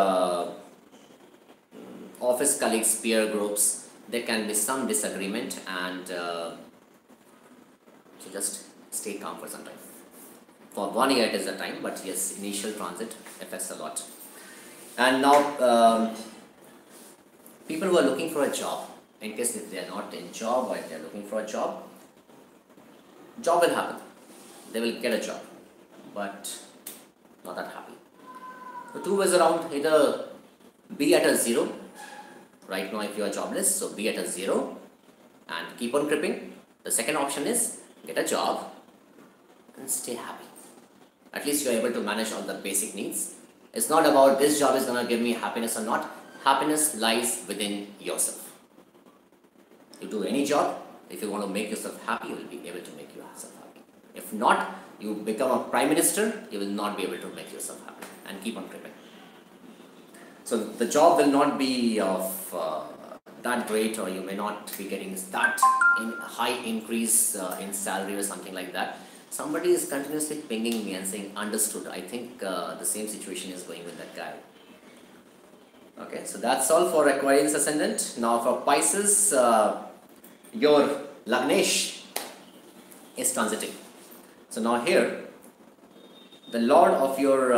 office colleagues, peer groups, there can be some disagreement, and so just stay calm for some time. For 1 year it is the time, but yes, initial transit affects a lot. And now people who are looking for a job, in case if they are not in job or if they are looking for a job will happen. They will get a job, but not that happy. So 2 ways around: either be at a 0 right now if you are jobless, so be at a 0 and keep on creeping. The second option is get a job and stay happy. At least you are able to manage all the basic needs. It's not about this job is going to give me happiness or not. Happiness lies within yourself. You do any job, if you want to make yourself happy, you will be able to make yourself happy. If not, you become a prime minister, you will not be able to make yourself happy, and keep on creeping. So the job will not be of that great, or you may not be getting that high increase in salary or something like that. Somebody is continuously pinging me and saying, understood. I think the same situation is going with that guy. Okay, so that's all for Aquarius ascendant. Now for Pisces, your Lagnesh is transiting. So now here, the Lord of your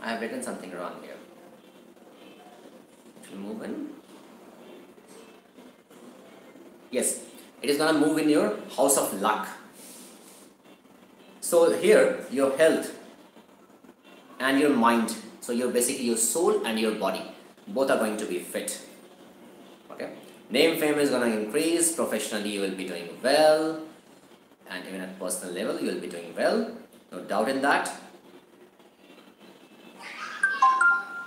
I have written something wrong here. It will move in. Yes, it is going to move in your house of luck. So here, your health and your mind, so you're basically your soul and your body, both are going to be fit. Okay, name fame is going to increase. Professionally, you will be doing well, and even at personal level, you will be doing well. No doubt in that.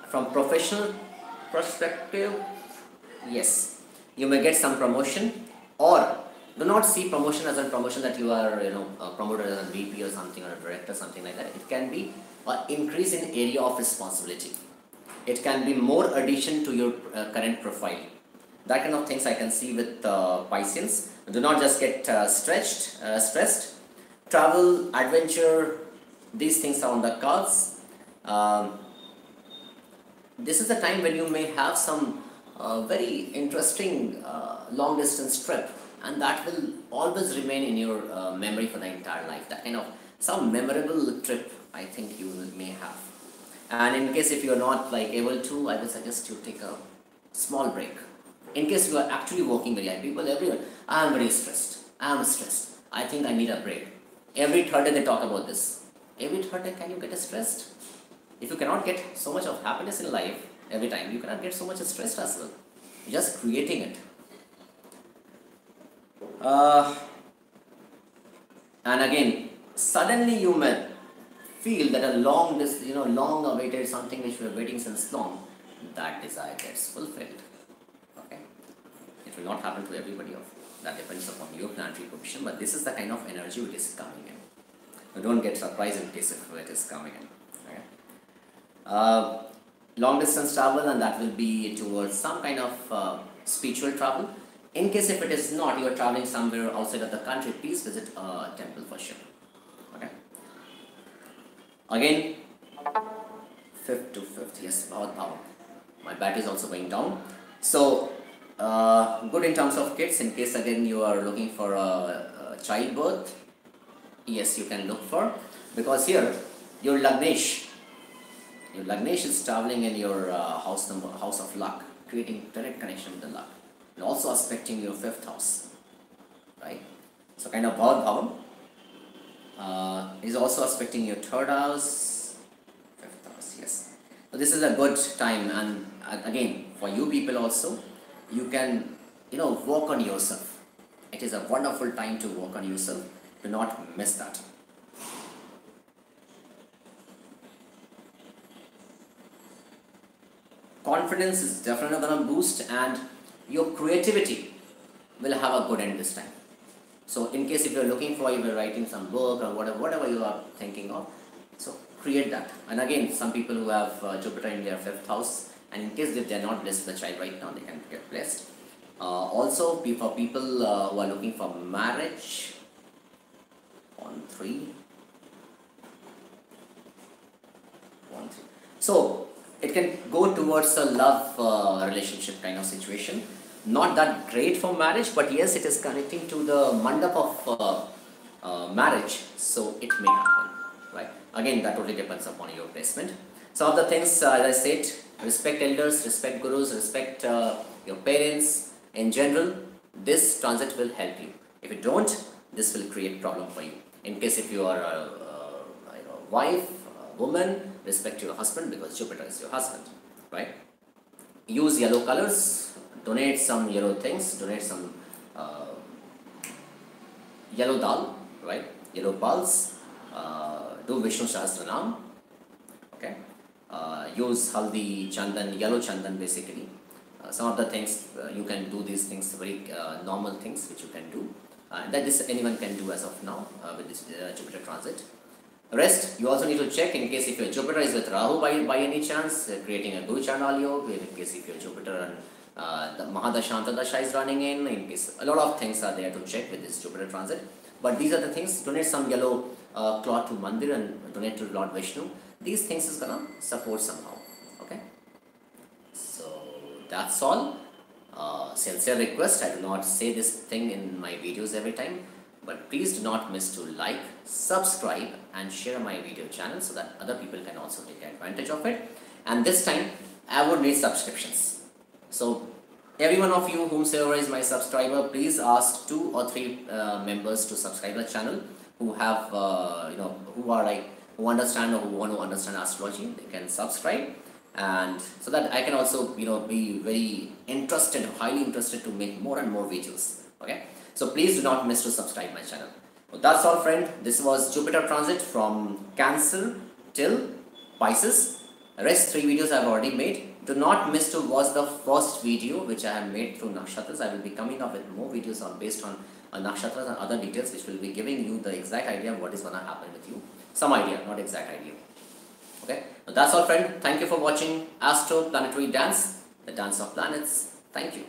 From professional perspective, yes, you may get some promotion. Or do not see promotion as a promotion that you are promoted as a VP or something, or a director, something like that. It can be an increase in area of responsibility. It can be more addition to your current profile. That kind of things I can see with Pisces. Do not just get stressed. Travel, adventure, These things are on the cards. Um, this is the time when you may have some very interesting long distance trip, and that will always remain in your memory for the entire life. That kind of some memorable trip I think you may have. And in case if you are not like able to, I will suggest you take a small break. In case you are actually working very hard, people everywhere, I am very stressed, I am stressed, I think I need a break. Every third day they talk about this. Every third day, can you get stressed? If you cannot get so much of happiness in life every time, you cannot get so much stress as well. You're just creating it. And again, suddenly you may feel that a long awaited something which we are waiting since long, that desire gets fulfilled. Okay, it will not happen to everybody. That depends upon your planetary position, but this is the kind of energy which is coming in. So don't get surprised in case if it is coming in. Okay. Long distance travel, and that will be towards some kind of spiritual travel. In case if it is not, you are traveling somewhere outside of the country, please visit a temple for sure. Okay. Again, 5th to 5th, yes, power. My battery is also going down. So, good in terms of kids. In case again you are looking for a childbirth, yes, you can look for, because here your Lagnesh is traveling in your house of luck, creating direct connection with the luck, and also aspecting your 5th house, right? So kind of Bhavat Bhavam is also aspecting your 3rd house, 5th house, yes. So this is a good time, and again for you people also, you can work on yourself. It is a wonderful time to work on yourself. Do not miss that. Confidence is definitely going to boost, and your creativity will have a good end this time. So in case if you are looking for, you are writing some book or whatever you are thinking of, so create that. And again, some people who have Jupiter in their 5th house, and in case if they are not blessed with a child right now, they can get blessed. Also, for people who are looking for marriage, 1 3 1 3. So it can go towards a love relationship kind of situation. Not that great for marriage, but yes, it is connecting to the mandap of marriage, so it may happen, right? Again, that totally depends upon your placement. Some of the things, as I said, respect elders, respect gurus, respect your parents. In general, this transit will help you. If you don't, this will create problem for you. In case if you are a wife, a woman, respect your husband, because Jupiter is your husband, right? Use yellow colors, donate some yellow things, donate some yellow dal, right? Yellow pulse, do Vishnu Sahasranam, okay? Use haldi, chandan, yellow chandan basically. Some of the things you can do these things, very normal things which you can do. That this anyone can do as of now with this Jupiter transit. Rest, you also need to check in case if your Jupiter is with Rahu by any chance, creating a Guru Chandal Yoga, in case if your Jupiter and the Mahadasha Dasha is running in case a lot of things are there to check with this Jupiter transit. But these are the things. Donate some yellow cloth to Mandir and donate to Lord Vishnu. These things is gonna support somehow. Okay. So that's all. Sincere request, I do not say this thing in my videos every time, but please do not miss to like, subscribe and share my video channel so that other people can also take advantage of it. And this time I would need subscriptions. So every one of you whomsoever is my subscriber, please ask 2 or 3 members to subscribe the channel who have who understand or who want to understand astrology. They can subscribe, and so that I can also be very interested, highly interested to make more and more videos. Okay, so please do not miss to subscribe my channel. Well, that's all friend. This was Jupiter transit from Cancer till Pisces. The rest 3 videos I have already made. Do not miss to watch the first video which I have made through nakshatras. I will be coming up with more videos based on nakshatras and other details, which will be giving you the exact idea of what is going to happen with you. Some idea, not exact idea. Okay, so that's all friend. Thank you for watching Astro Planetary Dance, the dance of planets. Thank you.